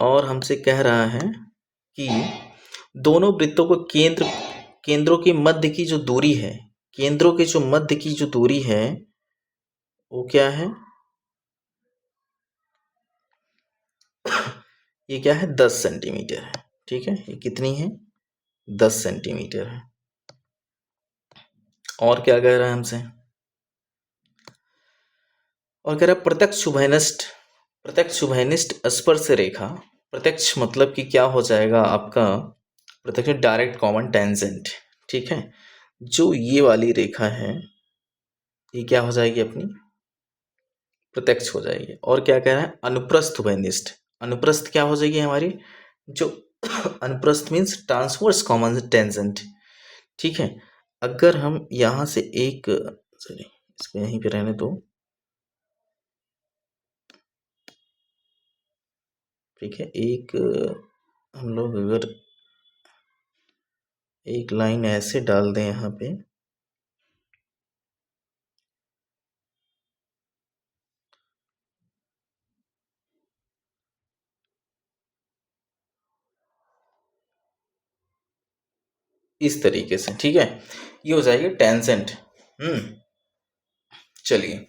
और हमसे कह रहा है कि दोनों वृत्तों को केंद्रों के मध्य की जो दूरी है, केंद्रों के जो मध्य की जो दूरी है वो क्या है, ये क्या है, 10 सेंटीमीटर है। ठीक है, ये कितनी है, 10 सेंटीमीटर है। और क्या कह रहा है हमसे, और कह रहा है प्रत्यक्ष उभयनिष्ठ स्पर्श रेखा प्रत्यक्ष मतलब कि क्या हो जाएगा आपका, प्रत्यक्ष डायरेक्ट कॉमन टेंजेंट, ठीक है। जो ये वाली रेखा है ये क्या हो जाएगी अपनी, प्रत्यक्ष हो जाएगी। और क्या कह रहा है, अनुप्रस्थ उभयनिष्ठ, अनुप्रस्थ क्या हो जाएगी हमारी, जो अनुप्रस्थ मीन्स ट्रांसवर्स कॉमन टेंजेंट, ठीक है। अगर हम यहाँ से एक, सॉरी इसको यहीं पे रहने दो, ठीक है। एक हम लोग अगर एक लाइन ऐसे डाल दें यहाँ पे, इस तरीके से, ठीक है, ये हो जाएगी टेंजेंट। चलिए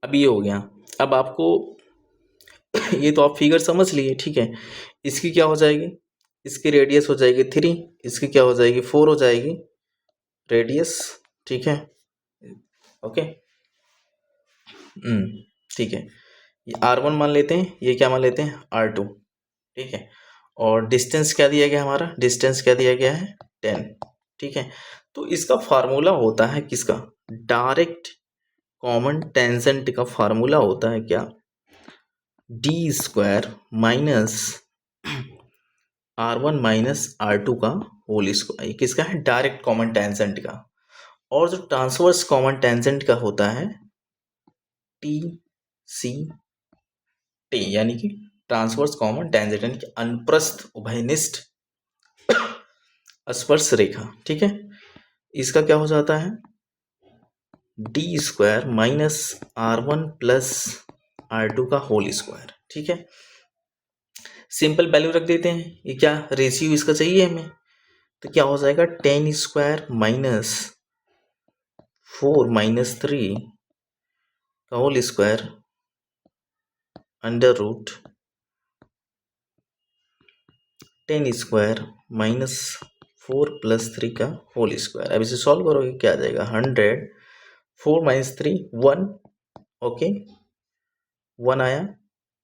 अब ये हो गया। अब आपको ये तो आप फिगर समझ लिए, ठीक है। इसकी क्या हो जाएगी, इसकी रेडियस हो जाएगी 3, इसकी क्या हो जाएगी 4 हो जाएगी रेडियस, ठीक है, ओके। ठीक है, ये R1 मान लेते हैं, ये क्या मान लेते हैं R2, ठीक है। और डिस्टेंस क्या दिया गया हमारा, डिस्टेंस क्या दिया गया है 10, ठीक है। तो इसका फार्मूला होता है किसका, डायरेक्ट कॉमन टेंजेंट का फार्मूला होता है क्या, D square minus R1 minus R2 का होल स्क्वायर, किसका है, डायरेक्ट कॉमन टेंजेंट का। और जो ट्रांसवर्स कॉमन टेंजेंट का होता है टी सी टी, यानी कि ट्रांसवर्स कॉमन टेंजेंट, यानी कि अनुप्रस्थ उभयनिष्ठ स्पर्श रेखा, ठीक है। इसका क्या हो जाता है, D square minus R1 plus R2 का होल स्क्वायर, ठीक है। सिंपल वैल्यू रख देते हैं, ये क्या रेशियो इसका चाहिए हमें, तो क्या हो जाएगा 10 स्क्वायर माइनस 4 माइनस 3 का whole square under root 10 square minus 4 plus 3 का होल स्क्वायर। अब इसे सॉल्व करोगे क्या आ जाएगा 100, 4 माइनस 3 1, ओके 1 आया।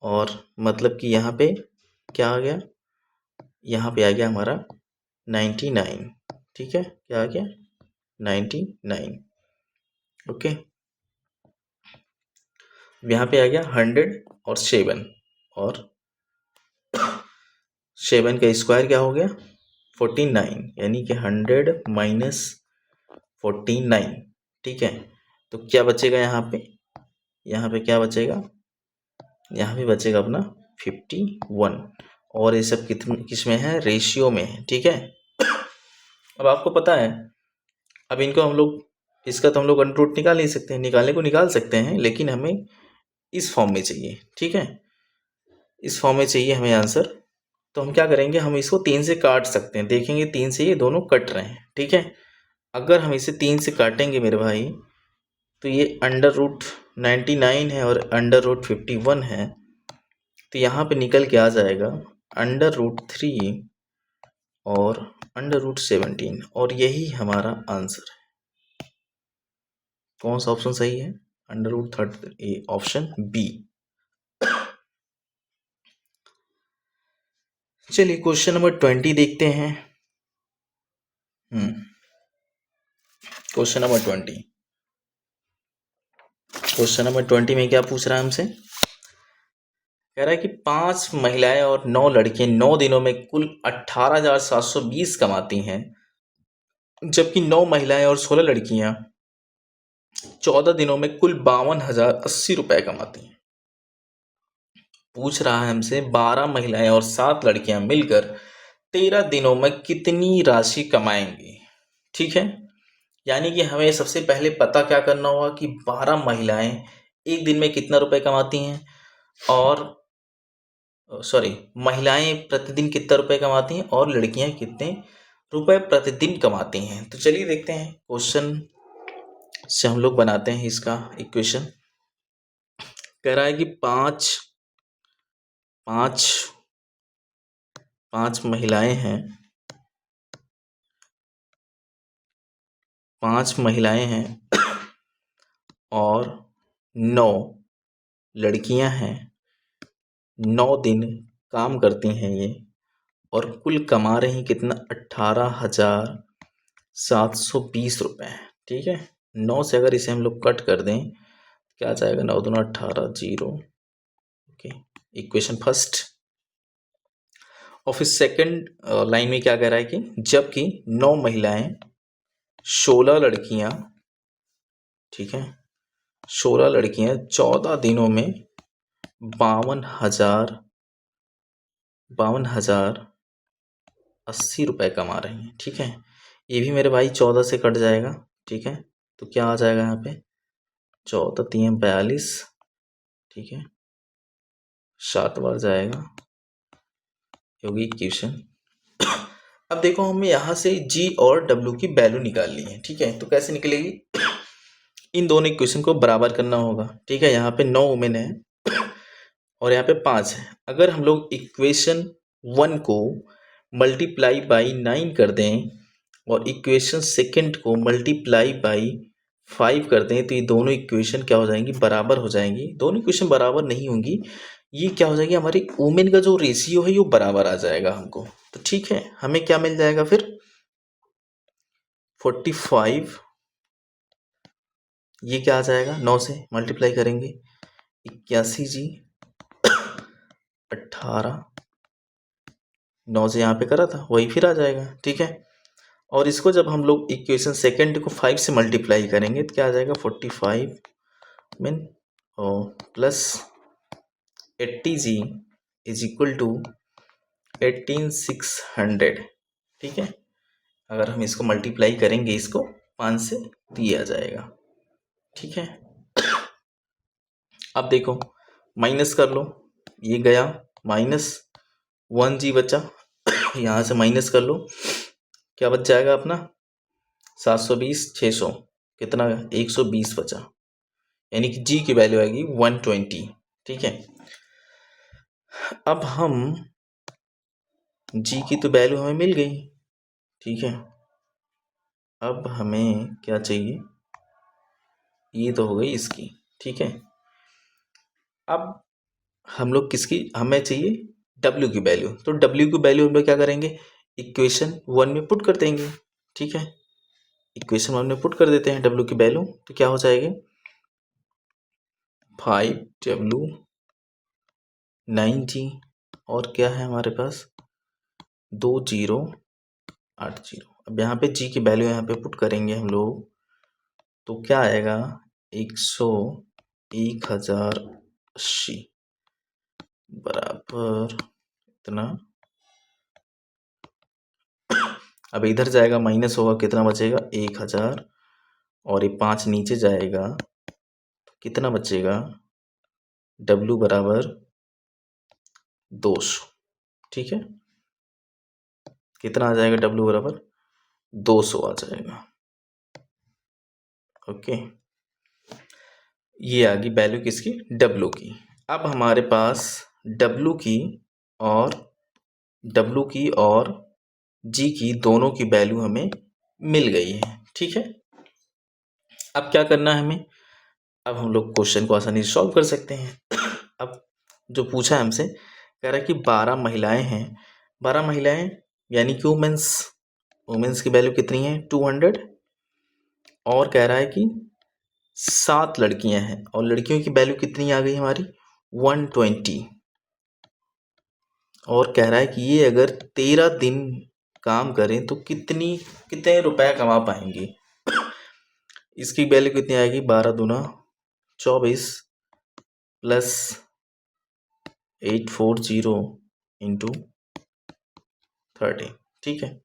और मतलब कि यहाँ पे क्या आ गया, यहाँ पे आ गया हमारा 99, ठीक है, क्या आ गया 99, ओके। यहाँ पे आ गया 100 और 7, और 7 का स्क्वायर क्या हो गया 49, यानी कि 100 माइनस 49, ठीक है। तो क्या बचेगा यहाँ पे, यहाँ पे क्या बचेगा, यहाँ पे बचेगा अपना 51। और ये सब किस में है, रेशियो में है, ठीक है। अब आपको पता है, अब इनको हम लोग, इसका तो हम लोग अंडर रूट निकाल नहीं सकते हैं, निकालने को निकाल सकते हैं, लेकिन हमें इस फॉर्म में चाहिए, ठीक है, इस फॉर्म में चाहिए हमें आंसर। तो हम क्या करेंगे, हम इसको 3 से काट सकते हैं, देखेंगे 3 से ये दोनों कट रहे हैं, ठीक है। अगर हम इसे 3 से काटेंगे मेरे भाई, तो ये अंडर रूट 99 है और अंडर रूट 51 है, तो यहाँ पे निकल के आ जाएगा अंडर रूट 3 और अंडर रूट 17, और यही हमारा आंसर है। कौन सा ऑप्शन सही है, अंडर रूट 3, ऑप्शन बी। चलिए क्वेश्चन नंबर 20 देखते हैं। क्वेश्चन नंबर 20, क्वेश्चन नंबर 20 में क्या पूछ रहा है हमसे, कह रहा है कि 5 महिलाएं और 9 लड़कियां 9 दिनों में कुल 18,720 कमाती हैं, जबकि 9 महिलाएं और 16 लड़कियां 14 दिनों में कुल 52,080 रुपए कमाती हैं। पूछ रहा है हमसे 12 महिलाएं और 7 लड़कियां मिलकर 13 दिनों में कितनी राशि कमाएंगी, ठीक है। यानी कि हमें सबसे पहले पता क्या करना होगा कि 12 महिलाएं एक दिन में कितना रुपए कमाती हैं, और सॉरी महिलाएं प्रतिदिन कितना रुपए कमाती हैं और लड़कियां कितने रुपए प्रतिदिन कमाती हैं। तो चलिए देखते हैं, क्वेश्चन से हम लोग बनाते हैं इसका इक्वेशन। कह रहा है कि पांच महिलाएं हैं, 5 महिलाएं हैं और 9 लड़कियां हैं, 9 दिन काम करती हैं ये और कुल कमा रही कितना 18,720 रुपये। ठीक है, 9 से अगर इसे हम लोग कट कर दें क्या आ जाएगा, 9 दूना 18, 0। Okay, equation first. और फिर सेकंड लाइन में क्या कह रहा है कि जबकि 9 महिलाएं 16 लड़कियां, ठीक है, 16 लड़कियां 14 दिनों में 52,080 रुपये कमा रही हैं। ठीक है, ये भी मेरे भाई 14 से कट जाएगा। ठीक है, तो क्या आ जाएगा यहाँ पे, 14 3 42, ठीक है, 7 बार जाएगा, होगी इक्वेशन। अब देखो हमें यहाँ से जी और डब्ल्यू की वैल्यू निकालनी है। ठीक है, तो कैसे निकलेगी, इन दोनों इक्वेशन को बराबर करना होगा। ठीक है, यहाँ पे 9 वुमेन है और यहाँ पे 5 है। अगर हम लोग इक्वेशन 1 को मल्टीप्लाई बाई 9 कर दें और इक्वेशन सेकंड को मल्टीप्लाई बाई 5 कर दें तो ये दोनों इक्वेशन क्या हो जाएंगी, बराबर हो जाएंगी। दोनों इक्वेशन बराबर नहीं होंगी, ये क्या हो जाएगी, हमारी वुमेन का जो रेशियो है वो बराबर आ जाएगा हमको। तो ठीक है, हमें क्या मिल जाएगा फिर 45, ये क्या आ जाएगा, 9 से मल्टीप्लाई करेंगे 81 जी 18, 9 से यहाँ पे करा था वही फिर आ जाएगा। ठीक है, और इसको जब हम लोग इक्वेशन सेकंड को 5 से मल्टीप्लाई करेंगे तो क्या आ जाएगा 45 mean plus 80 G is equal to 18,600। ठीक है, अगर हम इसको मल्टीप्लाई करेंगे इसको 5 से तो ये आ जाएगा। ठीक है, अब देखो माइनस कर लो, ये गया माइनस 1 जी बचा यहाँ से माइनस कर लो, क्या बच जाएगा अपना 720 600 कितना 120 बचा, यानी कि जी की वैल्यू आएगी 120। ठीक है, अब हम जी की तो वैल्यू हमें मिल गई। ठीक है, अब हमें क्या चाहिए, ये तो हो गई इसकी। ठीक है, अब हम लोग किसकी, हमें चाहिए डब्ल्यू की वैल्यू। तो डब्ल्यू की वैल्यू हम लोग क्या करेंगे, इक्वेशन 1 में पुट कर देंगे। ठीक है, इक्वेशन 1 में पुट कर देते हैं डब्ल्यू की वैल्यू, तो क्या हो जाएगी 5W 9G और क्या है हमारे पास 2080। अब यहाँ पे जी की वैल्यू यहाँ पे पुट करेंगे हम लोग, तो क्या आएगा 1080 बराबर इतना। अब इधर जाएगा माइनस होगा, कितना बचेगा 1000 और ये 5 नीचे जाएगा तो कितना बचेगा W बराबर 200। ठीक है, कितना आ जाएगा W बराबर 200 आ जाएगा। ओके, ये आ गई वैल्यू किसकी, W की। अब हमारे पास W की और G की दोनों की वैल्यू हमें मिल गई है। ठीक है, अब क्या करना है हमें, अब हम लोग क्वेश्चन को आसानी से सॉल्व कर सकते हैं। अब जो पूछा है हमसे, कह रहा है कि 12 महिलाएं हैं, 12 महिलाएं यानी कि वुमेन्स की वैल्यू कितनी है 200, और कह रहा है कि 7 लड़कियां हैं और लड़कियों की वैल्यू कितनी आ गई हमारी 120, और कह रहा है कि ये अगर 13 दिन काम करें तो कितने रुपए कमा पाएंगी। इसकी वैल्यू कितनी आएगी 12 दूना 24 प्लस 840 इंटू 30। ठीक है,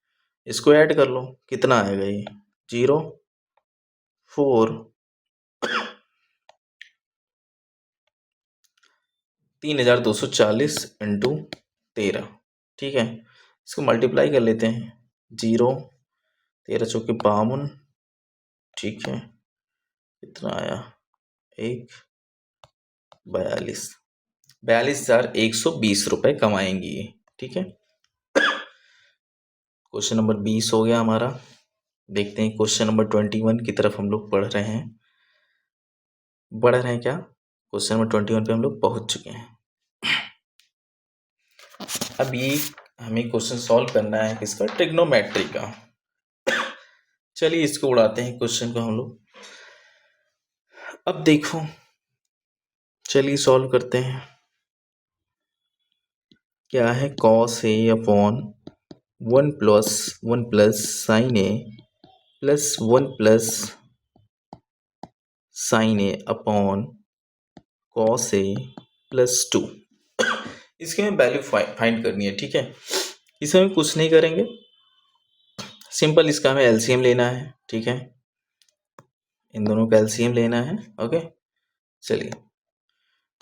इसको ऐड कर लो, कितना आएगा ये 3,240 इंटू 13। ठीक है, इसको मल्टीप्लाई कर लेते हैं, 0 13 चौके 52। ठीक है, कितना आया 42,120 रुपये कमाएंगी ये। ठीक है, क्वेश्चन नंबर 20 हो गया हमारा। देखते हैं क्वेश्चन नंबर 21 की तरफ हम लोग बढ़ रहे हैं क्या, क्वेश्चन नंबर 21 पे हम लोग पहुंच चुके हैं। अब ये हमें क्वेश्चन सॉल्व करना है किसका, ट्रिग्नोमेट्री का। चलिए इसको उड़ाते हैं क्वेश्चन को हम लोग। अब देखो, चलिए सॉल्व करते हैं। क्या है, cos A upon 1 plus sign A plus 1 plus sign A upon cos A plus 2। इसकी हमें वैल्यू फाइंड करनी है, ठीक है। इसे हम कुछ नहीं करेंगे, सिंपल इसका हमें एलसीएम लेना है, ठीक है। इन दोनों का एलसीएम लेना है, ओके। चलिए,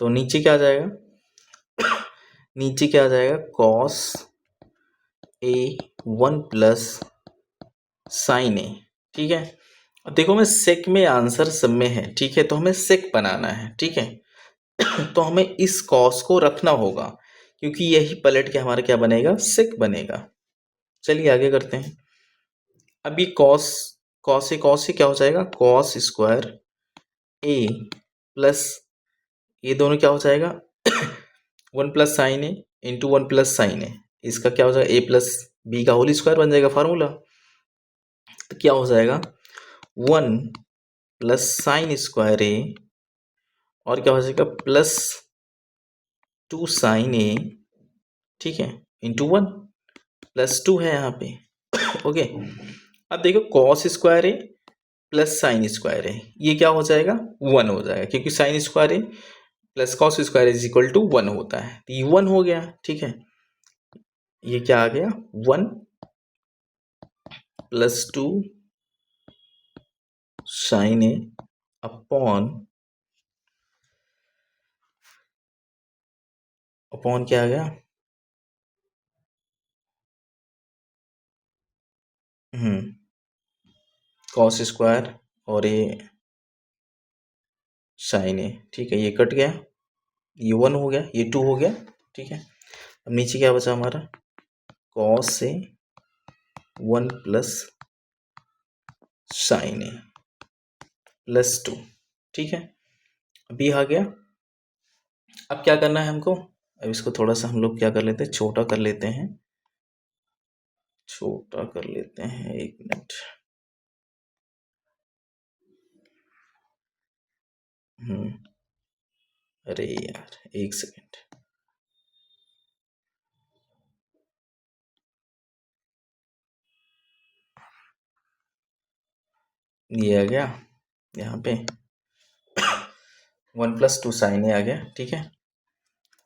तो नीचे क्या आ जाएगा, नीचे क्या आ जाएगा, कॉस ए 1 प्लस साइन ए, ठीक है। अब देखो, मैं सेक में आंसर सब में है, ठीक है, तो हमें सेक बनाना है, ठीक है। तो हमें इस कॉस को रखना होगा, क्योंकि यही पलट के हमारा क्या बनेगा, सेक बनेगा। चलिए आगे करते हैं। अब ये कॉस कॉस से क्या हो जाएगा, कॉस स्क्वायर ए प्लस, ये दोनों क्या हो जाएगा 1 प्लस साइन ए इंटू 1 प्लस साइन ए, इसका क्या हो जाएगा, ए प्लस बी का होल स्क्वायर बन जाएगा फार्मूला। तो क्या हो जाएगा 1 प्लस साइन स्क्वायर ए, और क्या हो जाएगा +2 साइन ए, ठीक है, इंटू 1 +2 है यहाँ पे, ओके। अब देखो, cos square A plus sine square A, ये क्या हो जाएगा 1 हो जाएगा, क्योंकि sine square A plus cos square is equal to 1 होता है, तो ये 1 हो गया, ठीक है। ये क्या आ गया 1 + 2 साइन ए अपॉन क्या आ गया, कॉस स्क्वायर और ये साइन ए, ठीक है, ये कट गया, ये 1 हो गया, ये 2 हो गया, ठीक है। अब नीचे क्या बचा हमारा, कॉस से 1 + साइन ए +2, ठीक है। अभी आ गया। अब क्या करना है हमको, अब इसको थोड़ा सा हम लोग क्या कर लेते हैं, छोटा कर लेते हैं, छोटा कर लेते हैं, 1 मिनट। अरे यार 1 सेकेंड, ये आ गया यहाँ पे 1 + 2 साइन ए आ गया, ठीक है।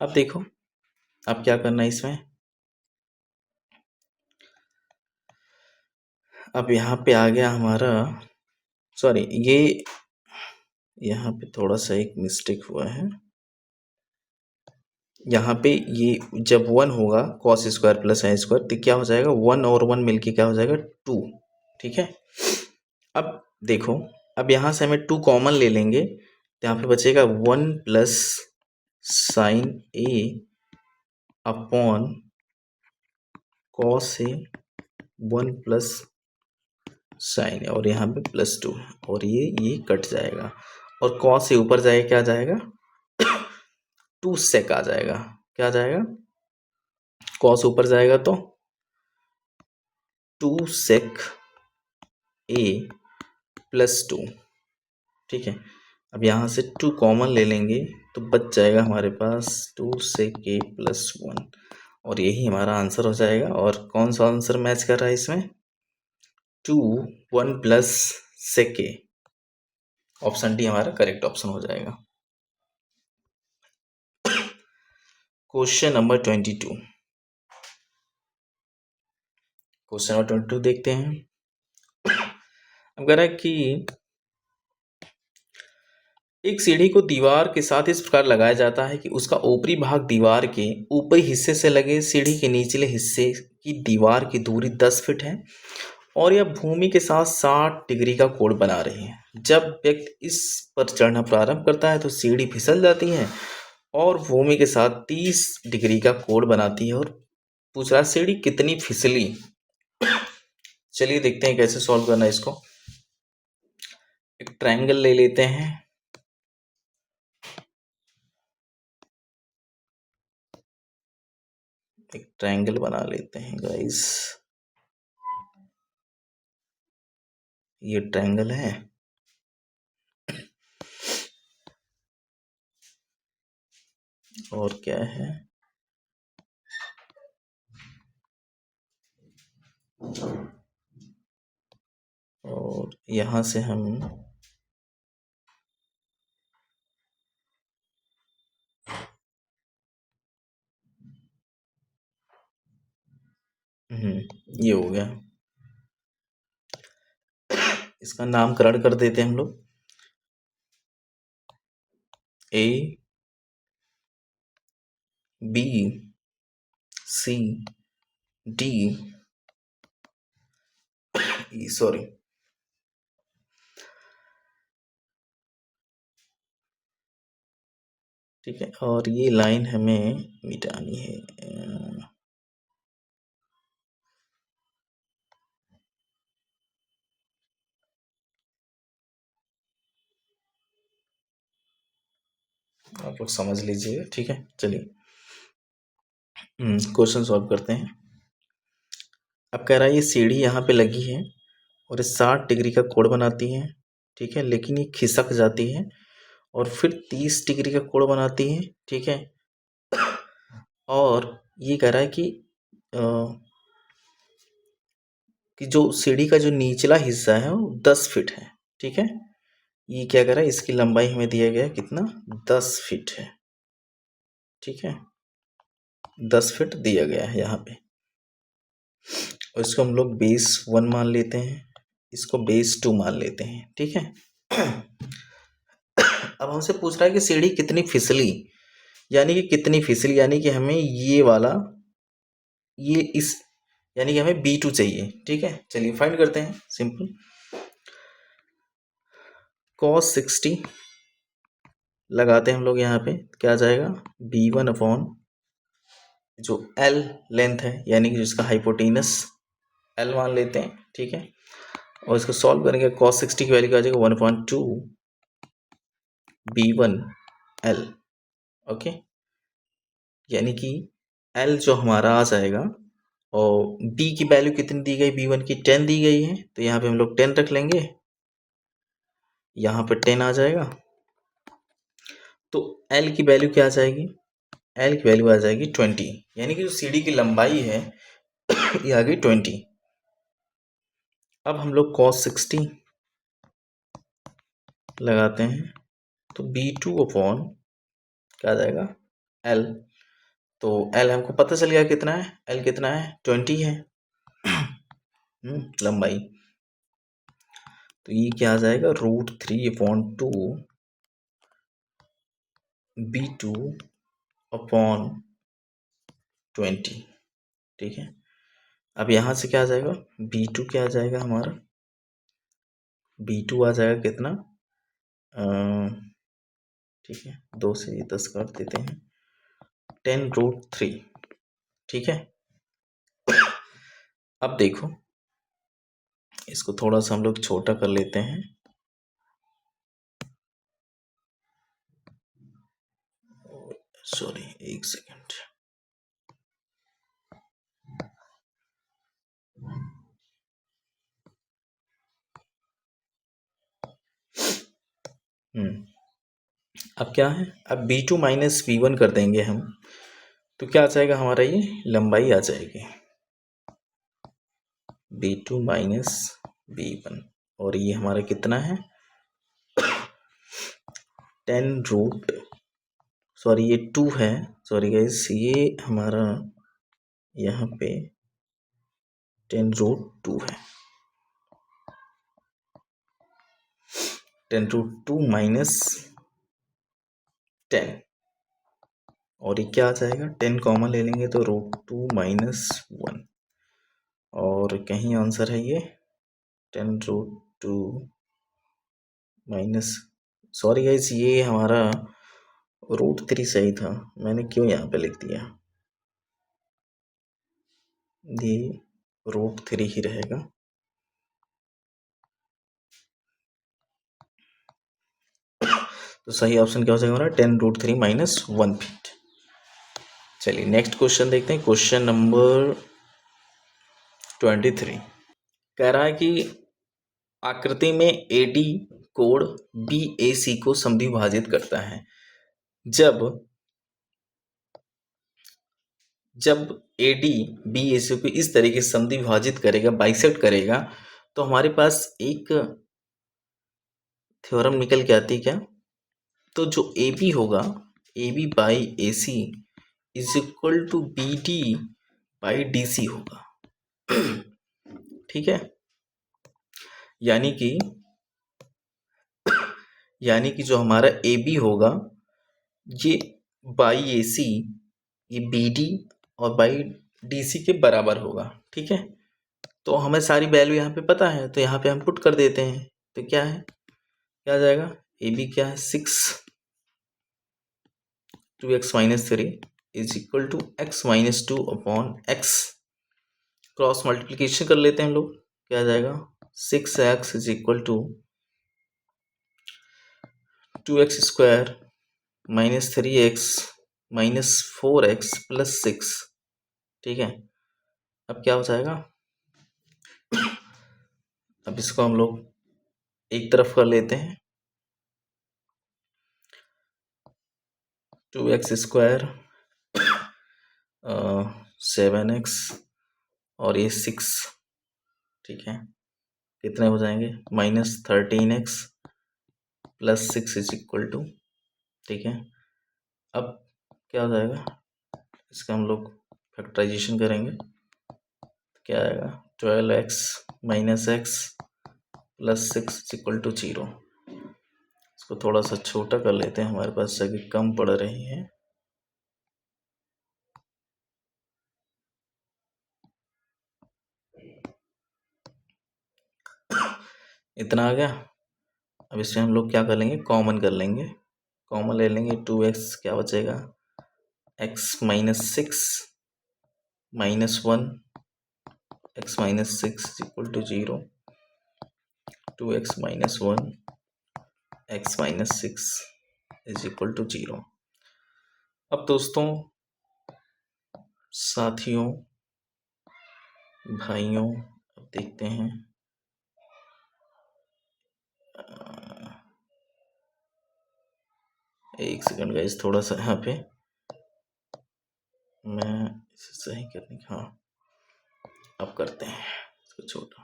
अब देखो, अब क्या करना है इसमें, अब यहाँ पे आ गया हमारा, सॉरी, ये यहाँ पे थोड़ा सा एक मिस्टेक हुआ है, यहाँ पे ये जब 1 होगा cos square plus sine square, तो क्या हो जाएगा 1 और 1 मिलके क्या हो जाएगा 2, ठीक है। अब देखो, अब यहाँ से हमें 2 कॉमन ले लेंगे, तो यहाँ पे बचेगा 1 + sign A upon cos A 1 + sign ए, और यहाँ पे +2, और ये कट जाएगा, और कॉस से ऊपर जाएगा, क्या जाएगा 2 सेक आ जाएगा, क्या जाएगा, कॉस ऊपर जाएगा तो 2 सेक ए +2, ठीक है। अब यहाँ से 2 कॉमन ले लेंगे, तो बच जाएगा हमारे पास 2 सेक ए +1, और यही हमारा आंसर हो जाएगा। और कौन सा आंसर मैच कर रहा है इसमें, 2 1 + सेक ए, ऑप्शन डी हमारा करेक्ट ऑप्शन हो जाएगा। क्वेश्चन नंबर 22, क्वेश्चन नंबर 22 देखते हैं। अब कह रहा है कि एक सीढ़ी को दीवार के साथ इस प्रकार लगाया जाता है कि उसका ऊपरी भाग दीवार के ऊपरी हिस्से से लगे सीढ़ी के निचले हिस्से की दीवार की दूरी 10 फीट है, और यह भूमि के साथ 60 डिग्री का कोण बना रही है। जब व्यक्ति इस पर चढ़ना प्रारंभ करता है तो सीढ़ी फिसल जाती है और भूमि के साथ 30 डिग्री का कोण बनाती है, और पूछ रहा है सीढ़ी कितनी फिसली। चलिए देखते हैं कैसे सॉल्व करना है इसको। एक ट्रायंगल ले लेते हैं, एक ट्रायंगल बना लेते हैं गाइस। ये ट्रायंगल है। और क्या है, और यहाँ से हम ये हो गया। इसका नामकरण कर देते हैं हम लोग, A B C D E, sorry, ठीक है। और ये लाइन हमें मिटानी है। आप लोग समझ लीजिएगा, ठीक है। चलिए क्वेश्चन सॉल्व करते हैं। अब कह रहा है ये सीढ़ी यहाँ पे लगी है और ये 60 डिग्री का कोण बनाती है, ठीक है, लेकिन ये खिसक जाती है और फिर 30 डिग्री का कोण बनाती है, ठीक है। और ये कह रहा है कि जो सीढ़ी का जो निचला हिस्सा है वो 10 फीट है, ठीक है। ये क्या कह रहा है, इसकी लंबाई हमें दिया गया है कितना, 10 फीट है, ठीक है। 10 फीट दिया गया है यहाँ पे, और इसको हम लोग बेस 1 मान लेते हैं, इसको बेस 2 मान लेते हैं, ठीक है। अब हमसे पूछ रहा है कि सीढ़ी कितनी फिसली, यानी कि कितनी फिसली, यानी कि हमें ये वाला, ये इस, यानी कि हमें B2 चाहिए, ठीक है। चलिए फाइंड करते हैं, सिंपल। cos 60 लगाते हैं हम लोग, यहाँ पे क्या आ जाएगा, B1 अपॉन जो L लेंथ है, यानी कि जिसका हाइपोटेनस L मान लेते हैं, ठीक है। और इसको सॉल्व करेंगे, cos 60 की वैल्यू क्या आ जाएगा, 1/2 B1 L, ओके। यानी कि L जो हमारा आ जाएगा, और B की वैल्यू कितनी दी गई, B1 की 10 दी गई है, तो यहाँ पे हम लोग 10 रख लेंगे, यहाँ पे 10 आ जाएगा। तो L की वैल्यू क्या आ जाएगी, L की वैल्यू आ जाएगी 20, यानी कि जो सीढ़ी की लंबाई है ये आ गई 20। अब हम लोग cos 60 लगाते हैं, तो B2 अपॉन क्या आ जाएगा, L। तो L हमको पता चल गया कितना है, L कितना है, 20 है लंबाई। तो ये क्या आ जाएगा, √3/2 B2 अपॉन 20, ठीक है। अब यहाँ से क्या आ जाएगा, B2 क्या आ जाएगा हमारा, B2 आ जाएगा कितना, ठीक है, 2 से 10 काट देते हैं, 10√3, ठीक है। अब देखो, इसको थोड़ा सा हम लोग छोटा कर लेते हैं, सॉरी, एक सेकेंड। अब क्या है, अब B2 माइनस B1 कर देंगे हम, तो क्या आ जाएगा हमारा, ये लंबाई आ जाएगी B2 माइनस B1, और ये हमारा कितना है, 10 सॉरी ये 2 है, सॉरी गाइस, ये हमारा यहाँ पे 10√2 है, 10√2 माइनस 10, और ये क्या आ जाएगा, 10 कॉमन ले लेंगे तो √2 माइनस 1, और कहीं आंसर है ये 10√2 माइनस, सॉरी गाइस, ये हमारा √3 सही था, मैंने क्यों यहाँ पे लिख दिया, ये √3 ही रहेगा। तो सही ऑप्शन क्या हो जाएगा हमारा, 10√3 माइनस 1 फीट। चलिए नेक्स्ट क्वेश्चन देखते हैं। क्वेश्चन नंबर 23 कह रहा है कि आकृति में AD कोण BAC को समद्विभाजित करता है। जब AD BAC को इस तरीके से समद्विभाजित करेगा, बाइसेक्ट करेगा, तो हमारे पास एक थ्योरम निकल के आती है क्या? तो जो AB होगा, AB by AC is equal to BD by DC होगा। ठीक है, यानी कि जो हमारा AB होगा ये बाई AC ये BD और बाई DC के बराबर होगा। ठीक है, तो हमें सारी वैल्यू यहाँ पे पता है, तो यहाँ पे हम पुट कर देते हैं। तो क्या है, क्या आ जाएगा? AB क्या है? 6 2x minus 3 is equal to x minus 2 upon x। Cross multiplication कर लेते हैं हम लोग, क्या आ जाएगा? 6x is equal to 2x square minus 3x minus 4x plus 6। ठीक है, अब क्या हो जाएगा? अब इसको हम लोग एक तरफ कर लेते हैं। 2x स्क्वायर 7x और ये 6। ठीक है, कितने हो जाएंगे? Minus 13x plus 6 is equal to. ठीक है, अब क्या हो जाएगा? इसका हम लोग फैक्टराइजेशन करेंगे, क्या आएगा? 12x minus x plus 6 is equal to 0। इसको थोड़ा सा छोटा कर लेते हैं, हमारे पास जगह कम पड़ रही है। इतना आ गया। अब इसमें हम लोग क्या कर लेंगे? कॉमन कर लेंगे, कॉमन ले लेंगे। 2x क्या बचेगा? x minus 6 minus 1 x minus 6 equal to 0। 2x minus 1 x minus 6 is equal to 0। अब दोस्तों, साथियों, भाइयों, अब देखते हैं। एक सेकंड गाइस, थोड़ा सा यहाँ पे मैं इसे सही करने का, हाँ अब करते हैं इसको छोटा।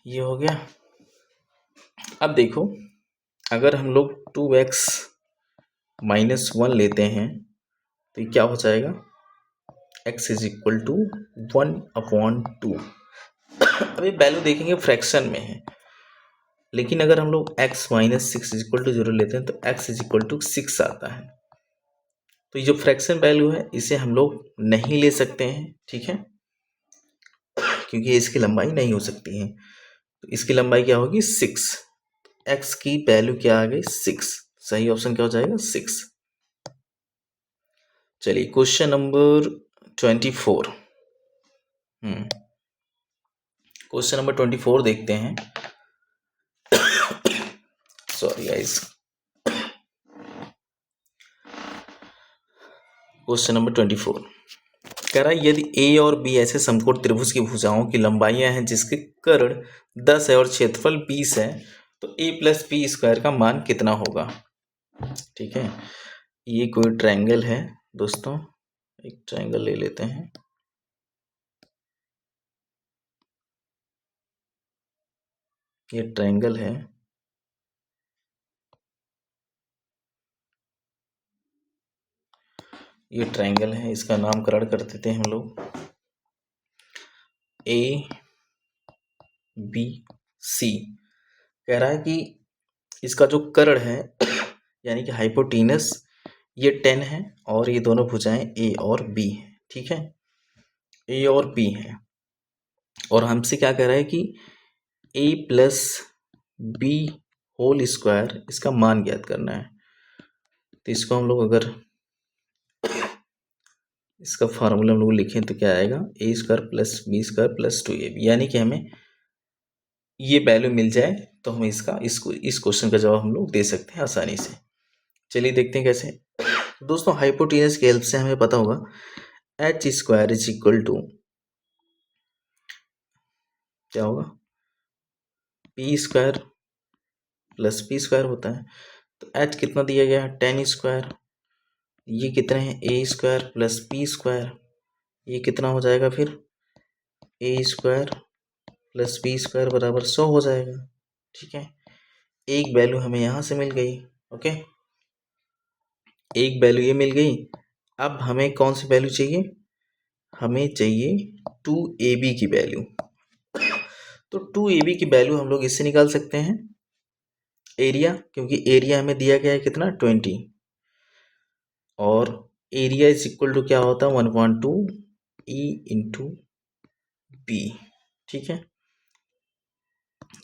ये हो गया। अब देखो, अगर हम लोग 2x माइनस 1 लेते हैं तो ये क्या हो जाएगा? x is equal to 1/2। अब ये वैल्यू देखेंगे फ्रैक्शन में है, लेकिन अगर हम लोग x minus 6 is equal to 0 लेते हैं तो x इज इक्वल टू 6 आता है। तो ये जो फ्रैक्शन वैल्यू है इसे हम लोग नहीं ले सकते हैं। ठीक है, क्योंकि इसकी लंबाई नहीं हो सकती है। तो इसकी लंबाई क्या होगी? 6। x की वैल्यू क्या आ गई? 6। सही ऑप्शन क्या हो जाएगा? 6। चलिए क्वेश्चन नंबर 24। क्वेश्चन नंबर 24 देखते हैं। सॉरी गाइस, क्वेश्चन नंबर 24 कह रहा है यदि ए और बी ऐसे समकोण त्रिभुज की भुजाओं की लंबाइयां हैं जिसके कर्ण 10 है और क्षेत्रफल 20 है, तो a प्लस बी स्क्वायर का मान कितना होगा? ठीक है, ये कोई ट्रायंगल है दोस्तों, एक ट्रायंगल ले लेते हैं। ये ट्रायंगल है, ये ट्रायंगल है, इसका नामकरण कर देते हैं हम लोग ए बी सी। कह रहा है कि इसका जो कर्ण है यानी कि हाइपोटेनस ये 10 है और ये दोनों भुजाएं ए और बी हैं। ठीक है, ए और बी है, और हमसे क्या कह रहा है कि ए प्लस बी होल स्क्वायर इसका मान ज्ञात करना है। तो इसको हम लोग अगर इसका फार्मूला हम लोग लिखें तो क्या आएगा? A square plus B square plus 2ab, यानी कि हमें ये वैल्यू मिल जाए तो हम इस क्वेश्चन का जवाब हम लोग दे सकते हैं आसानी से। चलिए देखते हैं कैसे। दोस्तों हाइपोटेनस की हेल्प से हमें पता होगा H square is equal to क्या होगा, P square plus P square होता है। तो एच कितना दिया गया है, 10 स्क्वायर, ये कितने हैं, ए स्क्वायर प्लस पी स्क्वायर, ये कितना हो जाएगा फिर, ए स्क्वायर प्लस बी स्क्वायर बराबर 100 हो जाएगा। ठीक है, एक वैल्यू हमें यहाँ से मिल गई। ओके, एक वैल्यू ये मिल गई। अब हमें कौन सी वैल्यू चाहिए, हमें चाहिए 2ab की वैल्यू। तो 2ab की वैल्यू हम लोग इससे निकाल सकते हैं एरिया, क्योंकि एरिया हमें दिया गया है कितना, 20, और एरिया इज इक्वल टू क्या होता है, 1/2 ई इंटू बी। ठीक है,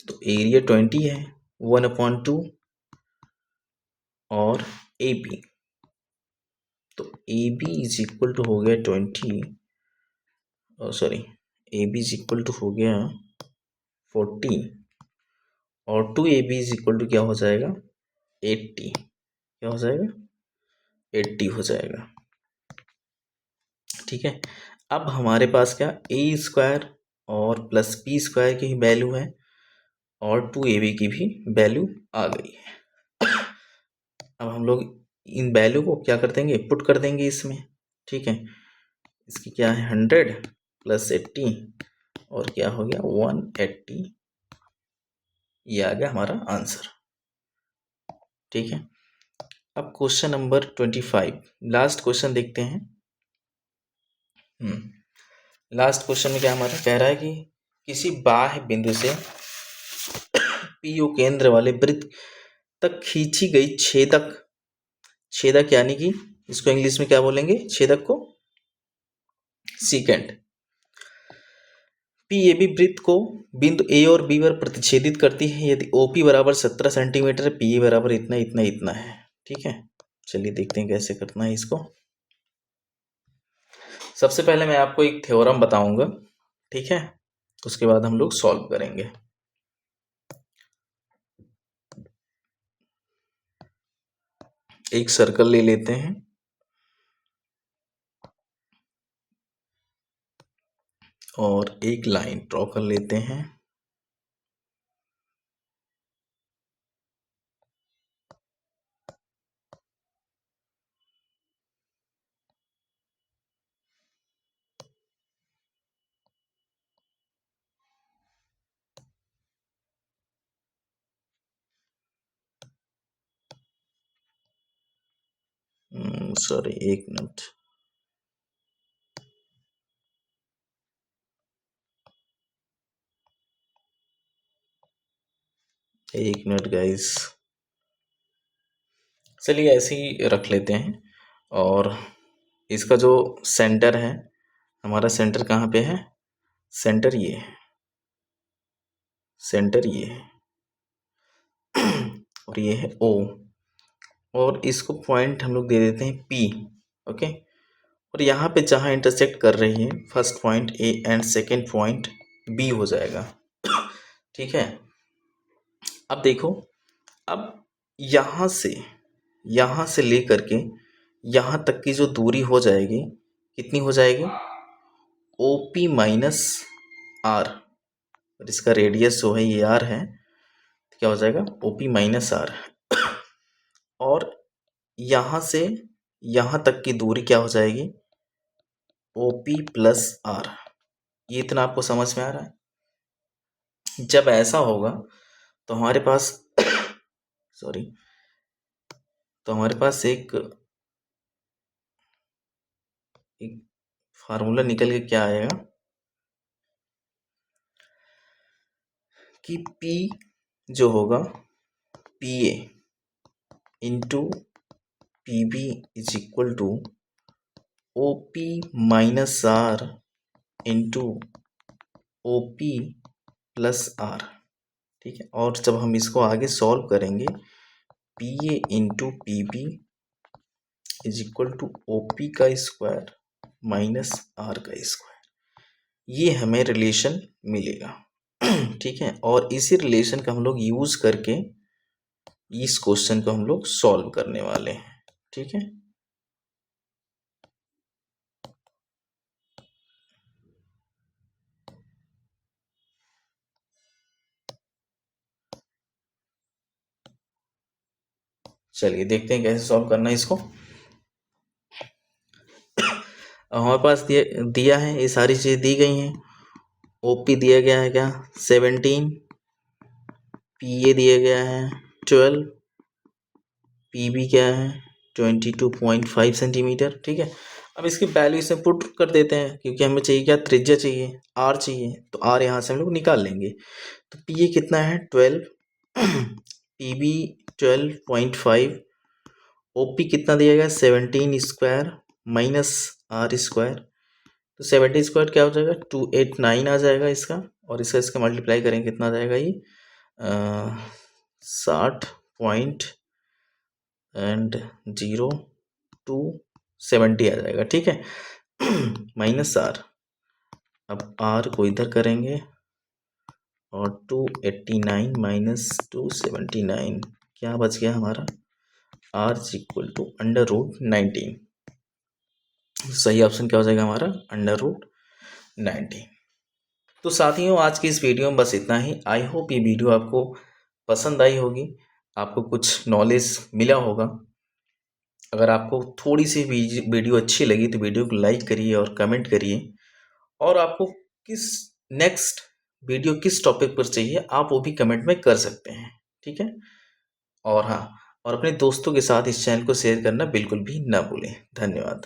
तो एरिया 20 है, 1/2 और ए बी, तो A B is equal to हो गया 20, sorry, A B is equal to हो गया 14, और 2ab इज इक्वल टू क्या हो जाएगा, 80, क्या हो जाएगा, 80 हो जाएगा। ठीक है, अब हमारे पास क्या, ए स्क्वायर और प्लस बी स्क्वायर की वैल्यू है, और 2ab की भी वैल्यू आ गई है। अब हम लोग इन वैल्यू को क्या कर देंगे, पुट कर देंगे इसमें। ठीक है, इसकी क्या है, 100 प्लस 80, और क्या हो गया 180, ये आ गया हमारा आंसर। ठीक है, अब क्वेश्चन नंबर 25, लास्ट क्वेश्चन देखते हैं। लास्ट क्वेश्चन में क्या हमारा कह रहा है कि किसी बाह्य बिंदु से पीओ केंद्र वाले वृत्त तक खींची गई छेदक, छेदक यानी कि इसको इंग्लिश में क्या बोलेंगे, छेदक को सीकेंट, पी ए बी वृत्त को बिंदु ए और बी पर प्रतिच्छेदित करती है यदि ओपी बराबर 17 सेंटीमीटर, पी ए बराबर इतना इतना इतना है। ठीक है, चलिए देखते हैं कैसे करना है इसको। सबसे पहले मैं आपको एक थ्योरम बताऊंगा, ठीक है, उसके बाद हम लोग सॉल्व करेंगे। एक सर्कल ले लेते हैं और एक लाइन ड्रॉ कर लेते हैं। सॉरी, एक मिनट, एक मिनट गाइस, चलिए ऐसे ही रख लेते हैं। और इसका जो सेंटर है, हमारा सेंटर कहाँ पे है, सेंटर ये है, सेंटर ये है और ये है ओ, और इसको पॉइंट हम लोग दे देते हैं पी। ओके, और यहाँ पे जहाँ इंटरसेक्ट कर रही है, first point A and second point B हो जाएगा। ठीक है, अब देखो, अब यहाँ से लेकर के यहाँ तक की जो दूरी हो जाएगी, कितनी हो जाएगी, ओ पी माइनस आर, और इसका रेडियस जो है ये आर है, तो क्या हो जाएगा ओ पी माइनस आर, और यहाँ से यहाँ तक की दूरी क्या हो जाएगी, ओ पी प्लस आर। ये इतना आपको समझ में आ रहा है। जब ऐसा होगा तो हमारे पास सॉरी, तो हमारे पास एक फार्मूला निकल के क्या आएगा कि P जो होगा P A into P B is equal to O P minus R into O P plus R. ठीक है, और जब हम इसको आगे सॉल्व करेंगे, P A into P B is equal to O P का स्क्वायर माइनस आर का स्क्वायर, ये हमें रिलेशन मिलेगा। ठीक है, और इसी रिलेशन का हम लोग यूज़ करके इस क्वेश्चन को हम लोग सॉल्व करने वाले हैं। ठीक है, चलिए देखते हैं कैसे सॉल्व करना है इसको। हमारे पास दिया है, ये सारी चीज़ें दी गई हैं। ओपी दिया गया है क्या 17, पीए दिया गया है 12, पीबी क्या है 22.5 सेंटीमीटर। ठीक है, अब इसकी वैल्यू इसमें पुट कर देते हैं, क्योंकि हमें चाहिए क्या, त्रिज्या चाहिए, आर चाहिए, तो आर यहाँ से हम लोग निकाल लेंगे। तो पीए कितना है 12, पीबी 12.5, ओपी कितना दिया गया 17 स्क्वायर माइनस आर स्क्वायर, तो 70 स्क्वायर क्या हो जाएगा 289 आ जाएगा इसका, और इसका मल्टीप्लाई करेंगे कितना आ जाएगा ये 60.0270 आ जाएगा। ठीक है, माइनस आर, अब आर को इधर करेंगे और 289 माइनस 279 क्या बच गया हमारा, आर इक्वल टू √19। सही ऑप्शन क्या हो जाएगा हमारा √19। तो साथियों, आज की इस वीडियो में बस इतना ही। आई होप ये वीडियो आपको पसंद आई होगी, आपको कुछ नॉलेज मिला होगा। अगर आपको थोड़ी सी वीडियो अच्छी लगी तो वीडियो को लाइक करिए और कमेंट करिए, और आपको किस नेक्स्ट वीडियो किस टॉपिक पर चाहिए आप वो भी कमेंट में कर सकते हैं। ठीक है, और हाँ, और अपने दोस्तों के साथ इस चैनल को शेयर करना बिल्कुल भी ना भूलें। धन्यवाद।